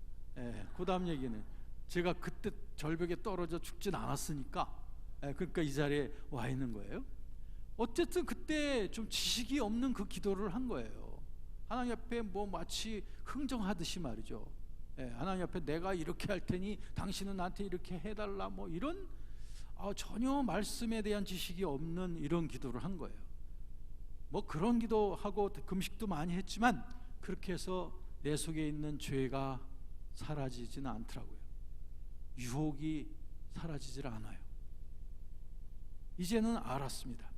그 다음 얘기는 제가 그때 절벽에 떨어져 죽진 않았으니까, 그러니까 이 자리에 와 있는 거예요. 어쨌든 그때 좀 지식이 없는 그 기도를 한 거예요. 하나님 앞에 뭐 마치 흥정하듯이 말이죠. 하나님 앞에 내가 이렇게 할 테니 당신은 나한테 이렇게 해달라, 뭐 이런 전혀 말씀에 대한 지식이 없는 이런 기도를 한 거예요. 뭐 그런 기도하고 금식도 많이 했지만 그렇게 해서 내 속에 있는 죄가 사라지지는 않더라고요. 유혹이 사라지질 않아요. 이제는 알았습니다.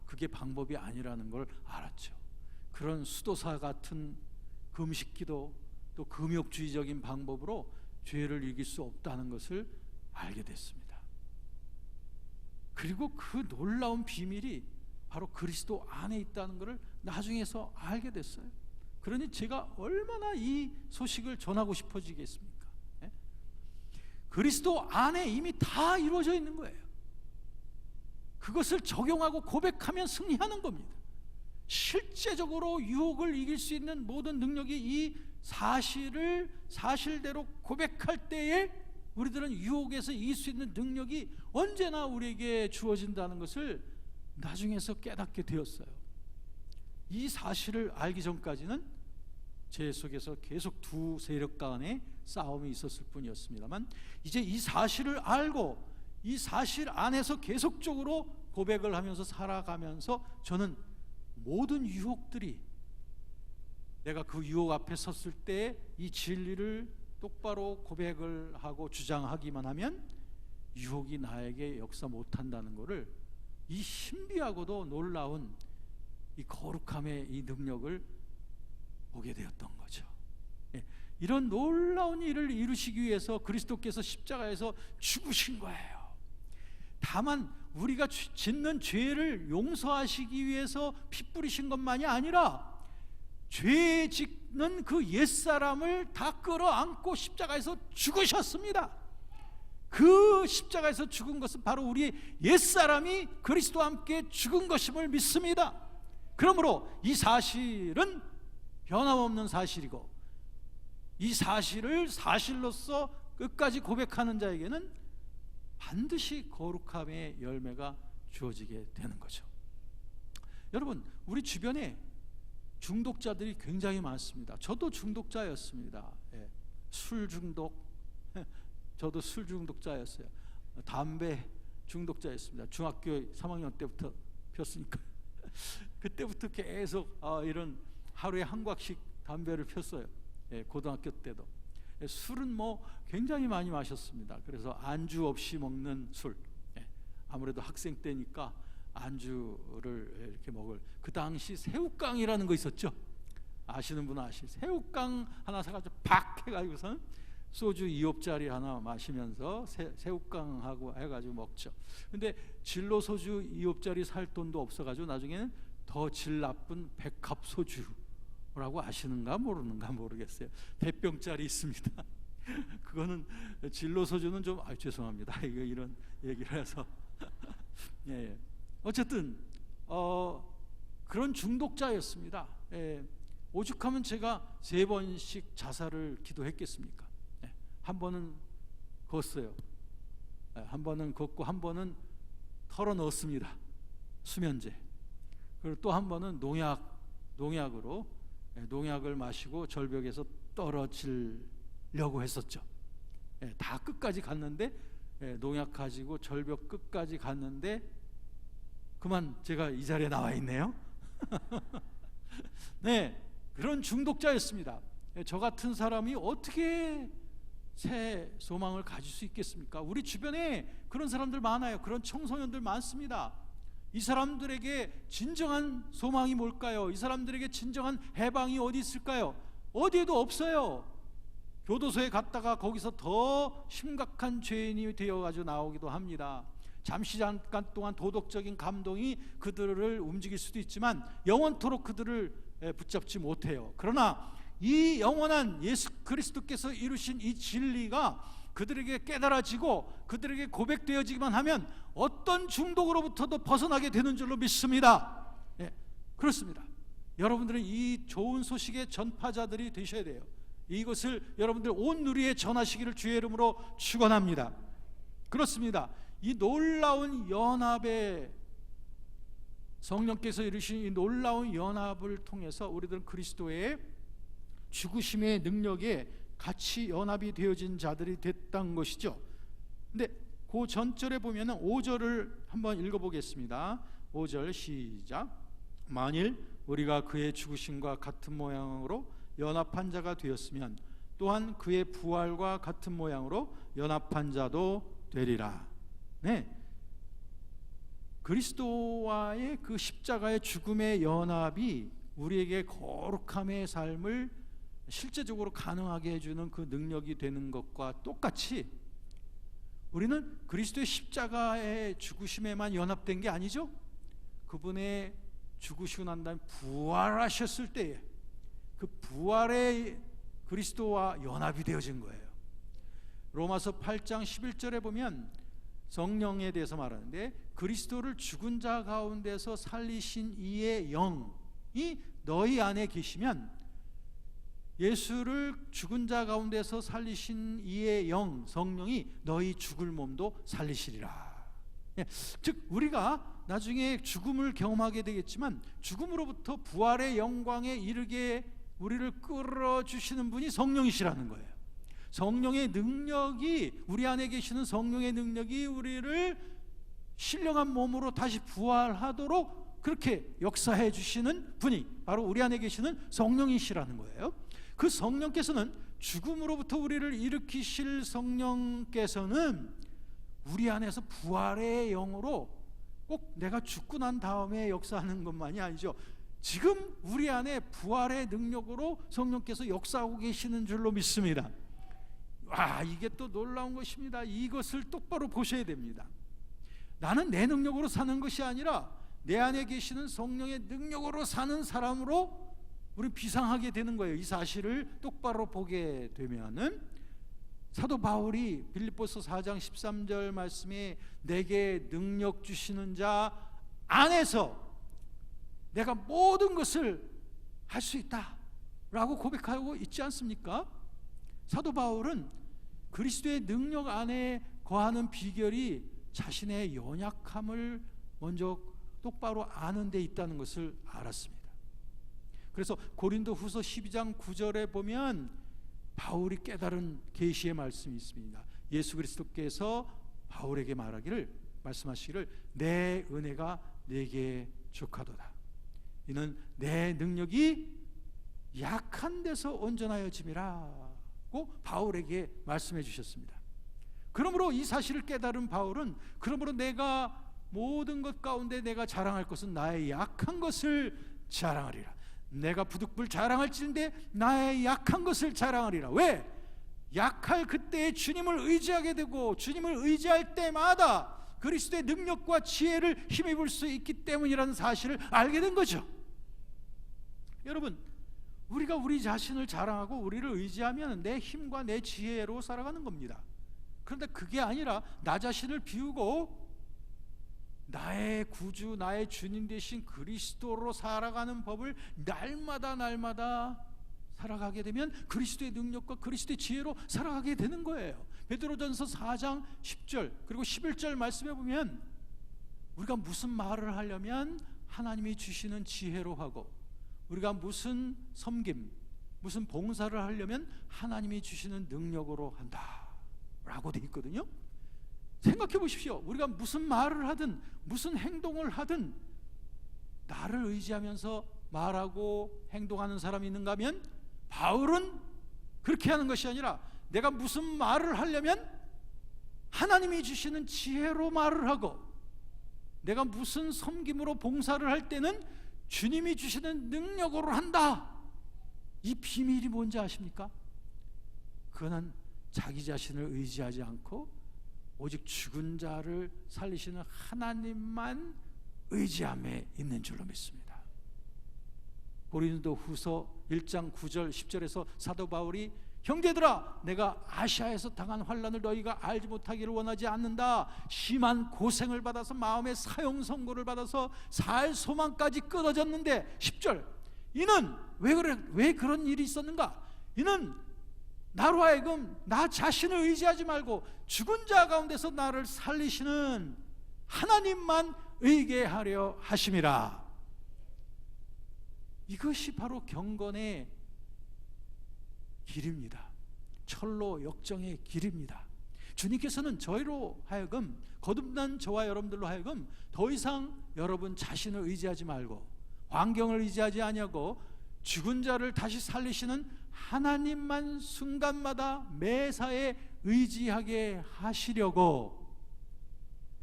그게 방법이 아니라는 걸 알았죠. 그런 수도사 같은 금식기도 또 금욕주의적인 방법으로 죄를 이길 수 없다는 것을 알게 됐습니다. 그리고 그 놀라운 비밀이 바로 그리스도 안에 있다는 것을 나중에서 알게 됐어요. 그러니 제가 얼마나 이 소식을 전하고 싶어지겠습니까? 그리스도 안에 이미 다 이루어져 있는 거예요. 그것을 적용하고 고백하면 승리하는 겁니다. 실제적으로 유혹을 이길 수 있는 모든 능력이 이 사실대로 고백할 때에 우리들은 유혹에서 이길 수 있는 능력이 언제나 우리에게 주어진다는 것을 나중에서 깨닫게 되었어요. 이 사실을 알기 전까지는 제 속에서 계속 두 세력 간의 싸움이 있었을 뿐이었습니다만, 이제 이 사실을 알고 이 사실 안에서 계속적으로 고백을 하면서 살아가면서 저는 모든 유혹들이, 내가 그 유혹 앞에 섰을 때 이 진리를 똑바로 고백을 하고 주장하기만 하면 유혹이 나에게 역사 못한다는 것을, 이 신비하고도 놀라운 이 거룩함의 이 능력을 보게 되었던 거죠. 이런 놀라운 일을 이루시기 위해서 그리스도께서 십자가에서 죽으신 거예요. 다만 우리가 짓는 죄를 용서하시기 위해서 피 뿌리신 것만이 아니라 죄 짓는 그 옛사람을 다 끌어안고 십자가에서 죽으셨습니다. 그 십자가에서 죽은 것은 바로 우리의 옛사람이 그리스도와 함께 죽은 것임을 믿습니다. 그러므로 이 사실은 변함없는 사실이고, 이 사실을 사실로서 끝까지 고백하는 자에게는 반드시 거룩함의 열매가 주어지게 되는 거죠. 여러분, 우리 주변에 중독자들이 굉장히 많습니다. 저도 중독자였습니다. 술 중독, 저도 술 중독자였어요. 담배 중독자였습니다. 중학교 3학년 때부터 폈으니까 그때부터 계속 이런 하루에 한 곽씩 담배를 폈어요. 고등학교 때도. 술은 뭐 굉장히 많이 마셨습니다. 그래서 안주 없이 먹는 술. 아무래도 학생 때니까 안주를 이렇게 먹을, 그 당시 새우깡이라는 거 있었죠. 아시는 분은 아시죠. 새우깡 하나 사가지고 팍 해가지고선 소주 2홉짜리 하나 마시면서 새우깡하고 해가지고 먹죠. 근데 진로 소주 2홉짜리 살 돈도 없어가지고 나중에는 더 질 나쁜 백합 소주라고 아시는가 모르는가 모르겠어요. 대병짜리 있습니다. 그거는 진로 소주는 좀 죄송합니다. 이거 이런 얘기를 해서 예. 어쨌든 그런 중독자였습니다. 오죽하면 제가 3번씩 자살을 기도했겠습니까? 한 번은 걷어요. 한 번은 걷고 한 번은 털어 넣었습니다. 수면제. 그리고 또 한 번은 농약으로 농약을 마시고 절벽에서 떨어지려고 했었죠. 다 끝까지 갔는데, 농약 가지고 절벽 끝까지 갔는데 그만 제가 이 자리에 나와 있네요. 네, 그런 중독자였습니다. 저 같은 사람이 어떻게 새 소망을 가질 수 있겠습니까? 우리 주변에 그런 사람들 많아요. 그런 청소년들 많습니다. 이 사람들에게 진정한 소망이 뭘까요? 이 사람들에게 진정한 해방이 어디 있을까요? 어디에도 없어요. 교도소에 갔다가 거기서 더 심각한 죄인이 되어가지고 나오기도 합니다. 잠시 잠깐 동안 도덕적인 감동이 그들을 움직일 수도 있지만 영원토록 그들을 붙잡지 못해요. 그러나 이 영원한 예수 그리스도께서 이루신 이 진리가 그들에게 깨달아지고 그들에게 고백되어지기만 하면 어떤 중독으로부터도 벗어나게 되는 줄로 믿습니다. 그렇습니다. 여러분들은 이 좋은 소식의 전파자들이 되셔야 돼요. 이것을 여러분들 온 누리에 전하시기를 주의 이름으로 축원합니다. 그렇습니다. 이 놀라운 연합에, 성령께서 이루신 이 놀라운 연합을 통해서 우리들은 그리스도의 죽으심의 능력에 같이 연합이 되어진 자들이 됐다는 것이죠. 근데 그 전절에 보면은 5절을 한번 읽어보겠습니다. 5절 시작. 만일 우리가 그의 죽으심과 같은 모양으로 연합한 자가 되었으면 또한 그의 부활과 같은 모양으로 연합한 자도 되리라. 네, 그리스도와의 그 십자가의 죽음의 연합이 우리에게 거룩함의 삶을 실제적으로 가능하게 해주는 그 능력이 되는 것과 똑같이 우리는 그리스도의 십자가의 죽으심에만 연합된 게 아니죠. 그분의 죽으시고 난 다음에 부활하셨을 때에 그 부활의 그리스도와 연합이 되어진 거예요. 로마서 8장 11절에 보면 성령에 대해서 말하는데, 그리스도를 죽은 자 가운데서 살리신 이의 영이 너희 안에 계시면, 예수를 죽은 자 가운데서 살리신 이의 영, 성령이 너희 죽을 몸도 살리시리라. 즉 우리가 나중에 죽음을 경험하게 되겠지만 죽음으로부터 부활의 영광에 이르게 우리를 끌어주시는 분이 성령이시라는 거예요. 성령의 능력이, 우리 안에 계시는 성령의 능력이 우리를 신령한 몸으로 다시 부활하도록 그렇게 역사해 주시는 분이 바로 우리 안에 계시는 성령이시라는 거예요. 그 성령께서는, 죽음으로부터 우리를 일으키실 성령께서는 우리 안에서 부활의 영으로 꼭 내가 죽고 난 다음에 역사하는 것만이 아니죠. 지금 우리 안에 부활의 능력으로 성령께서 역사하고 계시는 줄로 믿습니다. 와, 이게 또 놀라운 것입니다. 이것을 똑바로 보셔야 됩니다. 나는 내 능력으로 사는 것이 아니라 내 안에 계시는 성령의 능력으로 사는 사람으로 우리 비상하게 되는 거예요. 이 사실을 똑바로 보게 되면은 사도 바울이 빌립보서 4장 13절 말씀에 내게 능력 주시는 자 안에서 내가 모든 것을 할 수 있다 라고 고백하고 있지 않습니까? 사도 바울은 그리스도의 능력 안에 거하는 비결이 자신의 연약함을 먼저 똑바로 아는 데 있다는 것을 알았습니다. 그래서 고린도 후서 12장 9절에 보면 바울이 깨달은 계시의 말씀이 있습니다. 예수 그리스도께서 바울에게 말씀하시기를 내 은혜가 내게 족하도다. 이는 내 능력이 약한 데서 온전하여짐이라고 바울에게 말씀해 주셨습니다. 그러므로 이 사실을 깨달은 바울은 그러므로 내가 모든 것 가운데 내가 자랑할 것은 나의 약한 것을 자랑하리라. 내가 부득불 자랑할지인데 나의 약한 것을 자랑하리라. 왜? 약할 그때에 주님을 의지하게 되고 주님을 의지할 때마다 그리스도의 능력과 지혜를 힘입을 수 있기 때문이라는 사실을 알게 된 거죠. 여러분, 우리가 우리 자신을 자랑하고 우리를 의지하면 내 힘과 내 지혜로 살아가는 겁니다. 그런데 그게 아니라 나 자신을 비우고 나의 구주, 나의 주님 되신 그리스도로 살아가는 법을 날마다 살아가게 되면 그리스도의 능력과 그리스도의 지혜로 살아가게 되는 거예요. 베드로전서 4장 10절 그리고 11절 말씀해 보면 우리가 무슨 말을 하려면 하나님이 주시는 지혜로 하고, 우리가 무슨 섬김, 무슨 봉사를 하려면 하나님이 주시는 능력으로 한다 라고 되어 있거든요. 생각해 보십시오. 우리가 무슨 말을 하든 무슨 행동을 하든 나를 의지하면서 말하고 행동하는 사람이 있는가 하면 바울은 그렇게 하는 것이 아니라 내가 무슨 말을 하려면 하나님이 주시는 지혜로 말을 하고, 내가 무슨 섬김으로 봉사를 할 때는 주님이 주시는 능력으로 한다. 이 비밀이 뭔지 아십니까? 그거는 자기 자신을 의지하지 않고 오직 죽은 자를 살리시는 하나님만 의지함에 있는 줄로 믿습니다. 고린도 후서 1장 9절 10절에서 사도 바울이 형제들아, 내가 아시아에서 당한 환난을 너희가 알지 못하기를 원하지 않는다. 심한 고생을 받아서 마음의 사형 선고를 받아서 살 소망까지 끊어졌는데 10절 이는 왜 그런 일이 있었는가? 이는 나로 하여금 나 자신을 의지하지 말고 죽은 자 가운데서 나를 살리시는 하나님만 의지하려 하심이라. 이것이 바로 경건의 길입니다. 철로 역정의 길입니다. 주님께서는 저희로 하여금, 거듭난 저와 여러분들로 하여금 더 이상 여러분 자신을 의지하지 말고 환경을 의지하지 아니하고 죽은 자를 다시 살리시는 하나님만 순간마다 매사에 의지하게 하시려고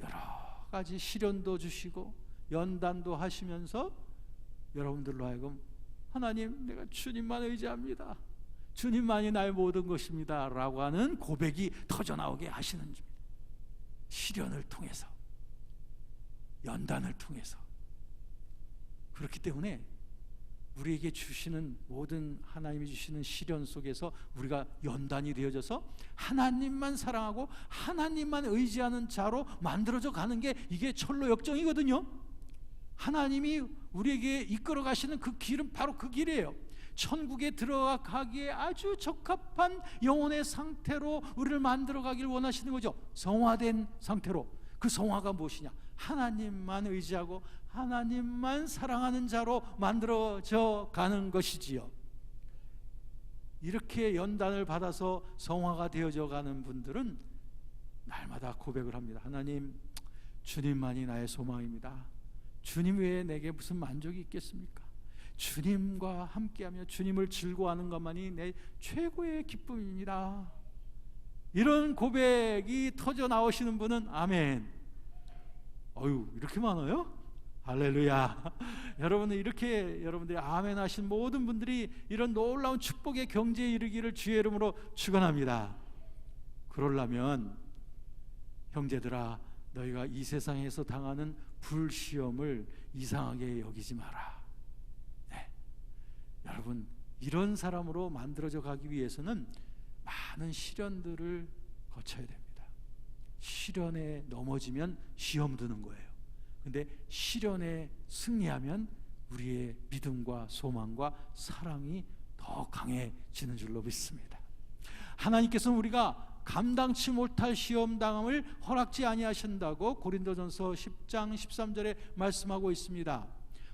여러 가지 시련도 주시고 연단도 하시면서 여러분들로 하여금 하나님, 내가 주님만 의지합니다, 주님만이 나의 모든 것입니다 라고 하는 고백이 터져나오게 하시는 줄. 시련을 통해서, 연단을 통해서. 그렇기 때문에 우리에게 주시는 모든 하나님이 주시는 시련 속에서 우리가 연단이 되어져서 하나님만 사랑하고 하나님만 의지하는 자로 만들어져 가는 게 이게 철로 역정이거든요. 하나님이 우리에게 이끌어 가시는 그 길은 바로 그 길이에요. 천국에 들어가기에 아주 적합한 영혼의 상태로 우리를 만들어 가기를 원하시는 거죠. 성화된 상태로. 그 성화가 무엇이냐? 하나님만 의지하고 하나님만 사랑하는 자로 만들어져 가는 것이지요. 이렇게 연단을 받아서 성화가 되어져 가는 분들은 날마다 고백을 합니다. 하나님, 주님만이 나의 소망입니다. 주님 외에 내게 무슨 만족이 있겠습니까? 주님과 함께하며 주님을 즐거워하는 것만이 내 최고의 기쁨입니다. 이런 고백이 터져 나오시는 분은 아멘. 어유, 이렇게 많아요? 할렐루야. 여러분은 이렇게 여러분들이 아멘 하신 모든 분들이 이런 놀라운 축복의 경지에 이르기를 주의 이름으로 축원합니다. 그러려면 형제들아, 너희가 이 세상에서 당하는 불시험을 이상하게 여기지 마라. 네. 여러분, 이런 사람으로 만들어져 가기 위해서는 많은 시련들을 거쳐야 됩니다. 시련에 넘어지면 시험 드는 거예요. 근데 시련에 승리하면 우리의 믿음과 소망과 사랑이 더 강해지는 줄로 믿습니다. 하나님께서는 우리가 감당치 못할 시험당함을 허락지 아니하신다고 고린도전서 10장 13절에 말씀하고 있습니다.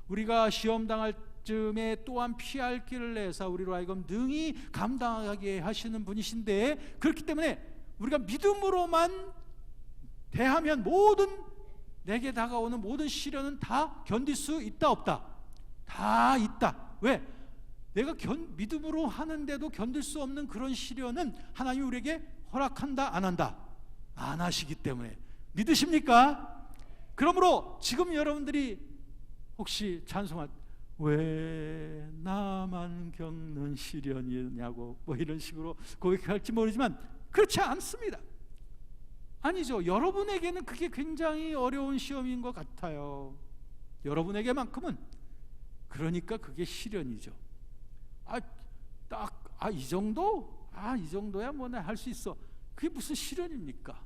우리가 시험당할 쯤에 또한 피할 길을 내사 우리로 하여금 능히 감당하게 하시는 분이신데, 그렇기 때문에 우리가 믿음으로만 대하면 내게 다가오는 모든 시련은 다 견딜 수 있다 없다? 다 있다. 왜? 내가 믿음으로 하는데도 견딜 수 없는 그런 시련은 하나님이 우리에게 허락한다 안 한다? 안 하시기 때문에. 믿으십니까? 그러므로 지금 여러분들이 혹시 찬송할 왜 나만 겪는 시련이냐고 뭐 이런 식으로 고백할지 모르지만 그렇지 않습니다. 아니죠. 여러분에게는 그게 굉장히 어려운 시험인 것 같아요. 여러분에게만큼은. 그러니까 그게 시련이죠. 이 정도? 이 정도야 뭐 나 할 수 있어. 그게 무슨 시련입니까?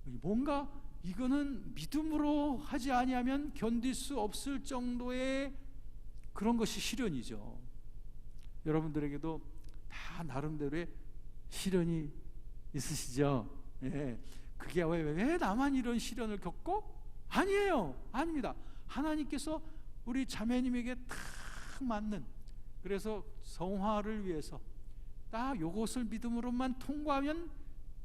뭔가 이거는 믿음으로 하지 아니하면 견딜 수 없을 정도의 그런 것이 시련이죠. 여러분들에게도 다 나름대로의 시련이 있으시죠? 예. 그게 왜 나만 이런 시련을 겪고? 아니에요. 아닙니다. 하나님께서 우리 자매님에게 딱 맞는, 그래서 성화를 위해서 딱 요것을 믿음으로만 통과하면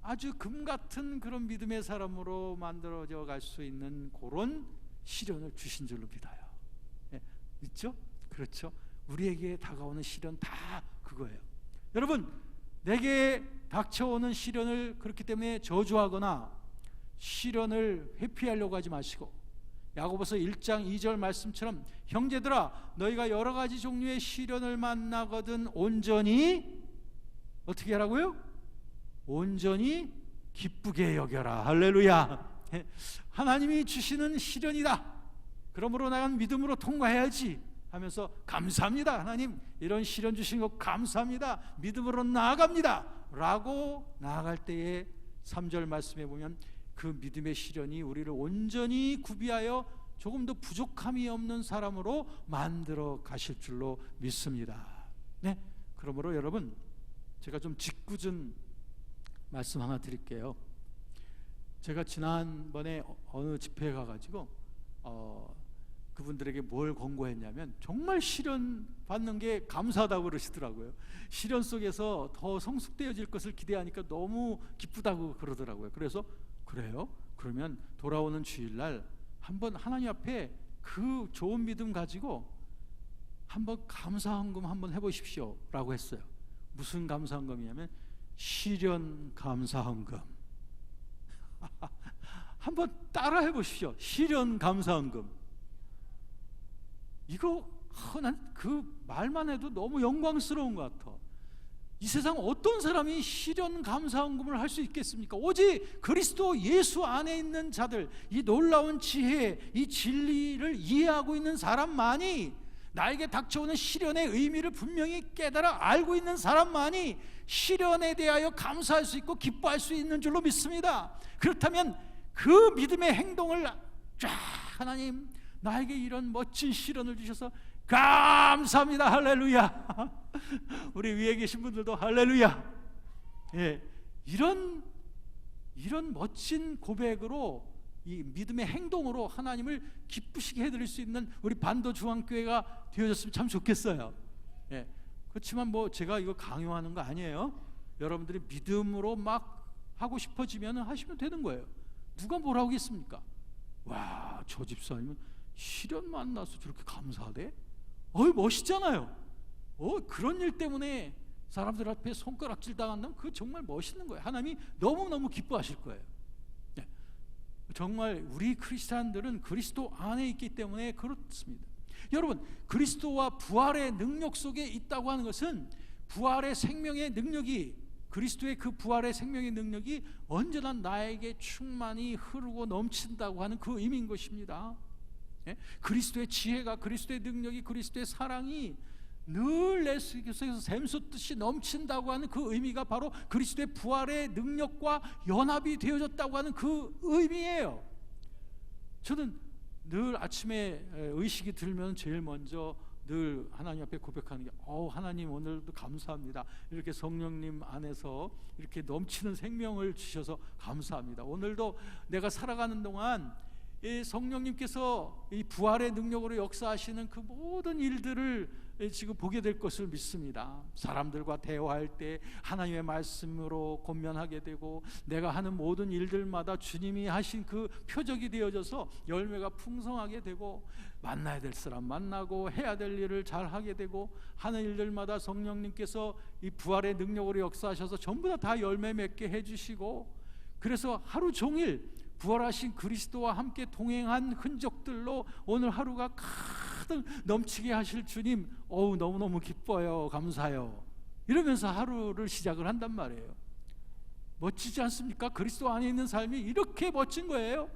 아주 금같은 그런 믿음의 사람으로 만들어져 갈 수 있는 그런 시련을 주신 줄로 믿어요. 예, 믿죠? 그렇죠? 우리에게 다가오는 시련 다 그거예요. 여러분, 내게 닥쳐오는 시련을 그렇기 때문에 저주하거나 시련을 회피하려고 하지 마시고, 야고보서 1장 2절 말씀처럼 형제들아 너희가 여러 가지 종류의 시련을 만나거든 온전히 어떻게 하라고요? 온전히 기쁘게 여겨라. 할렐루야. 하나님이 주시는 시련이다. 그러므로 나는 믿음으로 통과해야지 하면서 감사합니다. 하나님 이런 시련 주신 거 감사합니다. 믿음으로 나아갑니다. 라고 나아갈 때에 3절 말씀에 보면 그 믿음의 시련이 우리를 온전히 구비하여 조금 더 부족함이 없는 사람으로 만들어 가실 줄로 믿습니다. 네, 그러므로 여러분 제가 좀 짓궂은 말씀 하나 드릴게요. 제가 지난번에 어느 집회에 가가지고 그분들에게 뭘 권고했냐면 정말 시련 받는 게 감사하다고 그러시더라고요. 시련 속에서 더 성숙되어질 것을 기대하니까 너무 기쁘다고 그러더라고요. 그래서 그래요? 그러면 돌아오는 주일날 한번 하나님 앞에 그 좋은 믿음 가지고 한번 감사헌금 한번 해보십시오 라고 했어요. 무슨 감사헌금이냐면 시련 감사헌금. 한번 따라 해보십시오. 시련 감사헌금. 이거 난 그 말만 해도 너무 영광스러운 것 같아. 이 세상 어떤 사람이 시련 감사헌금을 할 수 있겠습니까? 오직 그리스도 예수 안에 있는 자들, 이 놀라운 지혜, 이 진리를 이해하고 있는 사람만이, 나에게 닥쳐오는 시련의 의미를 분명히 깨달아 알고 있는 사람만이 시련에 대하여 감사할 수 있고 기뻐할 수 있는 줄로 믿습니다. 그렇다면 그 믿음의 행동을 하나님 나에게 이런 멋진 시련을 주셔서 감사합니다. 할렐루야. 우리 위에 계신 분들도 할렐루야. 예, 이런 멋진 고백으로, 이 믿음의 행동으로 하나님을 기쁘시게 해드릴 수 있는 우리 반도 중앙교회가 되어졌으면 참 좋겠어요. 예, 그렇지만 뭐 제가 이거 강요하는 거 아니에요. 여러분들이 믿음으로 막 하고 싶어지면 하시면 되는 거예요. 누가 뭐라고 하겠습니까? 와, 저 집사님은 시련 만나서 저렇게 감사하대? 멋있잖아요. 그런 일 때문에 사람들 앞에 손가락질 당한다면 그거 정말 멋있는 거예요. 하나님이 너무너무 기뻐하실 거예요. 네. 정말 우리 크리스찬들은 그리스도 안에 있기 때문에 그렇습니다. 여러분, 그리스도와 부활의 능력 속에 있다고 하는 것은 부활의 생명의 능력이, 그리스도의 그 부활의 생명의 능력이 언제나 나에게 충만히 흐르고 넘친다고 하는 그 의미인 것입니다. 그리스도의 지혜가, 그리스도의 능력이, 그리스도의 사랑이 늘 내 속에서 샘솟듯이 넘친다고 하는 그 의미가 바로 그리스도의 부활의 능력과 연합이 되어졌다고 하는 그 의미예요. 저는 늘 아침에 의식이 들면 제일 먼저 늘 하나님 앞에 고백하는 게 하나님 오늘도 감사합니다. 이렇게 성령님 안에서 이렇게 넘치는 생명을 주셔서 감사합니다. 오늘도 내가 살아가는 동안 이 성령님께서 이 부활의 능력으로 역사하시는 그 모든 일들을 지금 보게 될 것을 믿습니다. 사람들과 대화할 때 하나님의 말씀으로 권면하게 되고, 내가 하는 모든 일들마다 주님이 하신 그 표적이 되어져서 열매가 풍성하게 되고, 만나야 될 사람 만나고 해야 될 일을 잘 하게 되고, 하는 일들마다 성령님께서 이 부활의 능력으로 역사하셔서 전부 다 열매 맺게 해주시고, 그래서 하루 종일 부활하신 그리스도와 함께 동행한 흔적들로 오늘 하루가 가득 넘치게 하실 주님, 너무너무 기뻐요, 감사해요, 이러면서 하루를 시작을 한단 말이에요. 멋지지 않습니까? 그리스도 안에 있는 삶이 이렇게 멋진 거예요.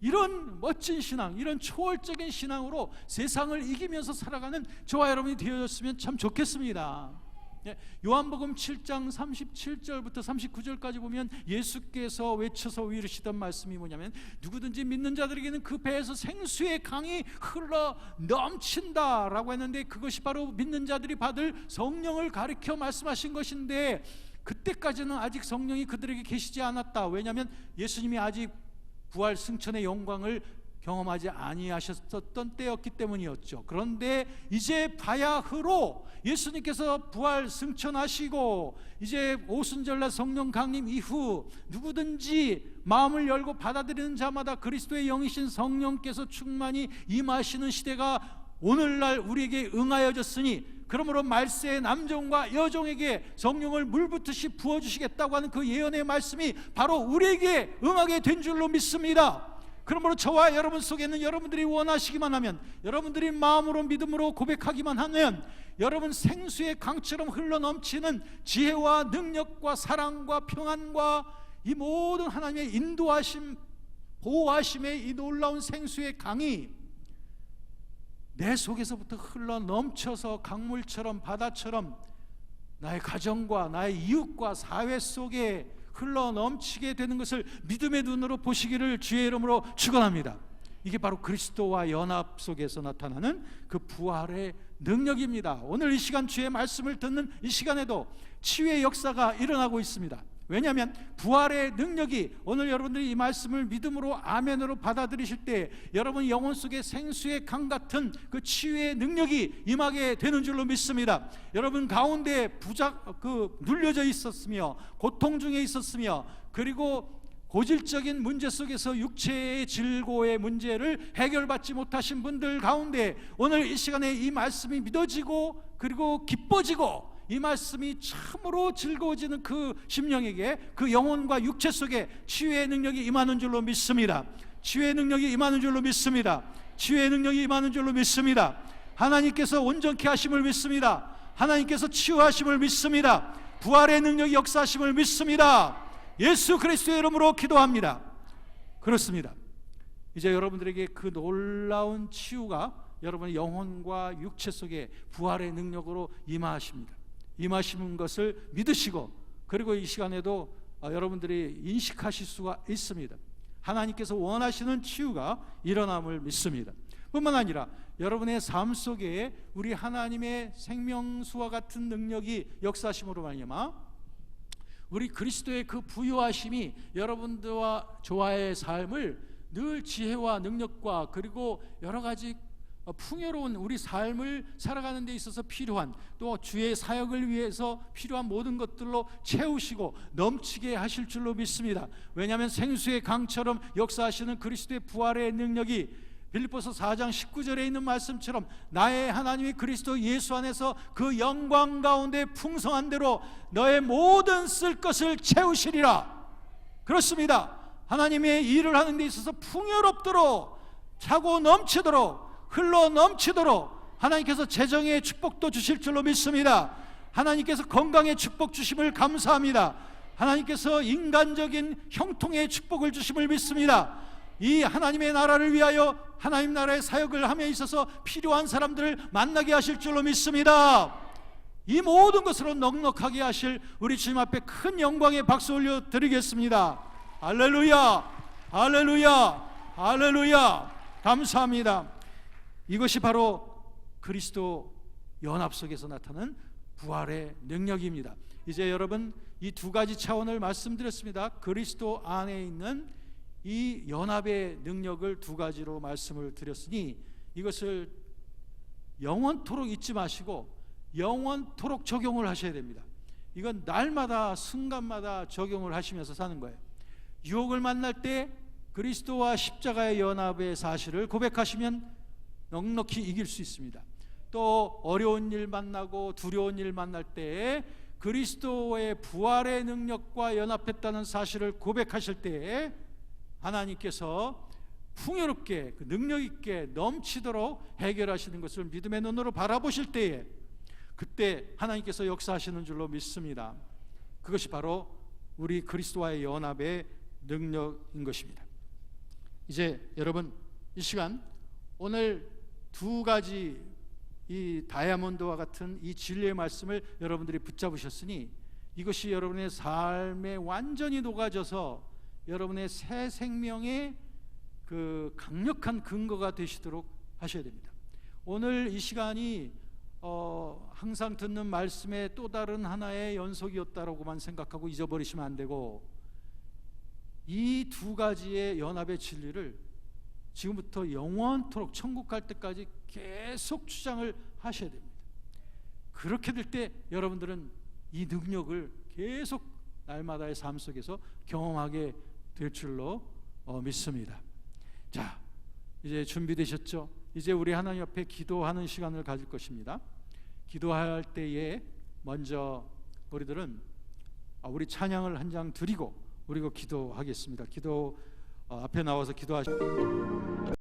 이런 멋진 신앙, 이런 초월적인 신앙으로 세상을 이기면서 살아가는 저와 여러분이 되어졌으면 참 좋겠습니다. 요한복음 7장 37절부터 39절까지 보면 예수께서 외쳐서 이르시던 말씀이 뭐냐면, 누구든지 믿는 자들에게는 그 배에서 생수의 강이 흘러 넘친다라고 했는데, 그것이 바로 믿는 자들이 받을 성령을 가리켜 말씀하신 것인데, 그때까지는 아직 성령이 그들에게 계시지 않았다. 왜냐하면 예수님이 아직 부활 승천의 영광을 경험하지 아니하셨던 때였기 때문이었죠. 그런데 이제 바야흐로 예수님께서 부활 승천하시고 이제 오순절날 성령 강림 이후 누구든지 마음을 열고 받아들이는 자마다 그리스도의 영이신 성령께서 충만히 임하시는 시대가 오늘날 우리에게 응하여졌으니, 그러므로 말세의 남종과 여종에게 성령을 물붓듯이 부어주시겠다고 하는 그 예언의 말씀이 바로 우리에게 응하게 된 줄로 믿습니다. 그러므로 저와 여러분 속에는 여러분들이 원하시기만 하면, 여러분들이 마음으로 믿음으로 고백하기만 하면, 여러분 생수의 강처럼 흘러넘치는 지혜와 능력과 사랑과 평안과 이 모든 하나님의 인도하심, 보호하심의 이 놀라운 생수의 강이 내 속에서부터 흘러넘쳐서 강물처럼, 바다처럼 나의 가정과 나의 이웃과 사회 속에 흘러넘치게 되는 것을 믿음의 눈으로 보시기를 주의 이름으로 축원합니다. 이게 바로 그리스도와 연합 속에서 나타나는 그 부활의 능력입니다. 오늘 이 시간 주의 말씀을 듣는 이 시간에도 치유의 역사가 일어나고 있습니다. 왜냐하면 부활의 능력이, 오늘 여러분들이 이 말씀을 믿음으로 아멘으로 받아들이실 때 여러분 영혼 속에 생수의 강 같은 그 치유의 능력이 임하게 되는 줄로 믿습니다. 여러분 가운데 눌려져 있었으며 고통 중에 있었으며, 그리고 고질적인 문제 속에서 육체의 질고의 문제를 해결받지 못하신 분들 가운데 오늘 이 시간에 이 말씀이 믿어지고 그리고 기뻐지고 이 말씀이 참으로 즐거워지는 그 심령에게, 그 영혼과 육체 속에 치유의 능력이 임하는 줄로 믿습니다. 치유의 능력이 임하는 줄로 믿습니다. 치유의 능력이 임하는 줄로 믿습니다. 하나님께서 온전케 하심을 믿습니다. 하나님께서 치유하심을 믿습니다. 부활의 능력이 역사하심을 믿습니다. 예수 그리스도의 이름으로 기도합니다. 그렇습니다. 이제 여러분들에게 그 놀라운 치유가 여러분의 영혼과 육체 속에 부활의 능력으로 임하십니다. 임하시는 것을 믿으시고, 그리고 이 시간에도 여러분들이 인식하실 수가 있습니다. 하나님께서 원하시는 치유가 일어남을 믿습니다. 뿐만 아니라 여러분의 삶 속에 우리 하나님의 생명수와 같은 능력이 역사하심으로 말미암아 우리 그리스도의 그 부유하심이 여러분들과 저와의 삶을 늘 지혜와 능력과 그리고 여러 가지 풍요로운 우리 삶을 살아가는 데 있어서 필요한, 또 주의 사역을 위해서 필요한 모든 것들로 채우시고 넘치게 하실 줄로 믿습니다. 왜냐하면 생수의 강처럼 역사하시는 그리스도의 부활의 능력이 빌립보서 4장 19절에 있는 말씀처럼 나의 하나님이 그리스도 예수 안에서 그 영광 가운데 풍성한 대로 너의 모든 쓸 것을 채우시리라. 그렇습니다. 하나님의 일을 하는 데 있어서 풍요롭도록, 차고 넘치도록, 흘러 넘치도록 하나님께서 재정의 축복도 주실 줄로 믿습니다. 하나님께서 건강의 축복 주심을 감사합니다. 하나님께서 인간적인 형통의 축복을 주심을 믿습니다. 이 하나님의 나라를 위하여 하나님 나라의 사역을 함에 있어서 필요한 사람들을 만나게 하실 줄로 믿습니다. 이 모든 것으로 넉넉하게 하실 우리 주님 앞에 큰 영광의 박수 올려 드리겠습니다. 할렐루야, 할렐루야, 할렐루야. 감사합니다. 이것이 바로 그리스도 연합 속에서 나타나는 부활의 능력입니다. 이제 여러분, 이 두 가지 차원을 말씀드렸습니다. 그리스도 안에 있는 이 연합의 능력을 두 가지로 말씀을 드렸으니 이것을 영원토록 잊지 마시고 영원토록 적용을 하셔야 됩니다. 이건 날마다 순간마다 적용을 하시면서 사는 거예요. 유혹을 만날 때 그리스도와 십자가의 연합의 사실을 고백하시면 넉넉히 이길 수 있습니다. 또 어려운 일 만나고 두려운 일 만날 때 그리스도의 부활의 능력과 연합했다는 사실을 고백하실 때 하나님께서 풍요롭게 그 능력 있게 넘치도록 해결하시는 것을 믿음의 눈으로 바라보실 때에 그때 하나님께서 역사하시는 줄로 믿습니다. 그것이 바로 우리 그리스도와의 연합의 능력인 것입니다. 이제 여러분, 이 시간 오늘 두 가지 이 다이아몬드와 같은 이 진리의 말씀을 여러분들이 붙잡으셨으니 이것이 여러분의 삶에 완전히 녹아져서 여러분의 새 생명의 그 강력한 근거가 되시도록 하셔야 됩니다. 오늘 이 시간이 항상 듣는 말씀의 또 다른 하나의 연속이었다라고만 생각하고 잊어버리시면 안 되고 이 두 가지의 연합의 진리를 지금부터 영원토록 천국 갈 때까지 계속 주장을 하셔야 됩니다. 그렇게 될 때 여러분들은 이 능력을 계속 날마다의 삶 속에서 경험하게 될 줄로 믿습니다. 자, 이제 준비되셨죠? 이제 우리 하나님 앞에 기도하는 시간을 가질 것입니다. 기도할 때에 먼저 우리들은 우리 찬양을 한 장 드리고 우리가 기도하겠습니다. 기도 앞에 나와서 기도하시고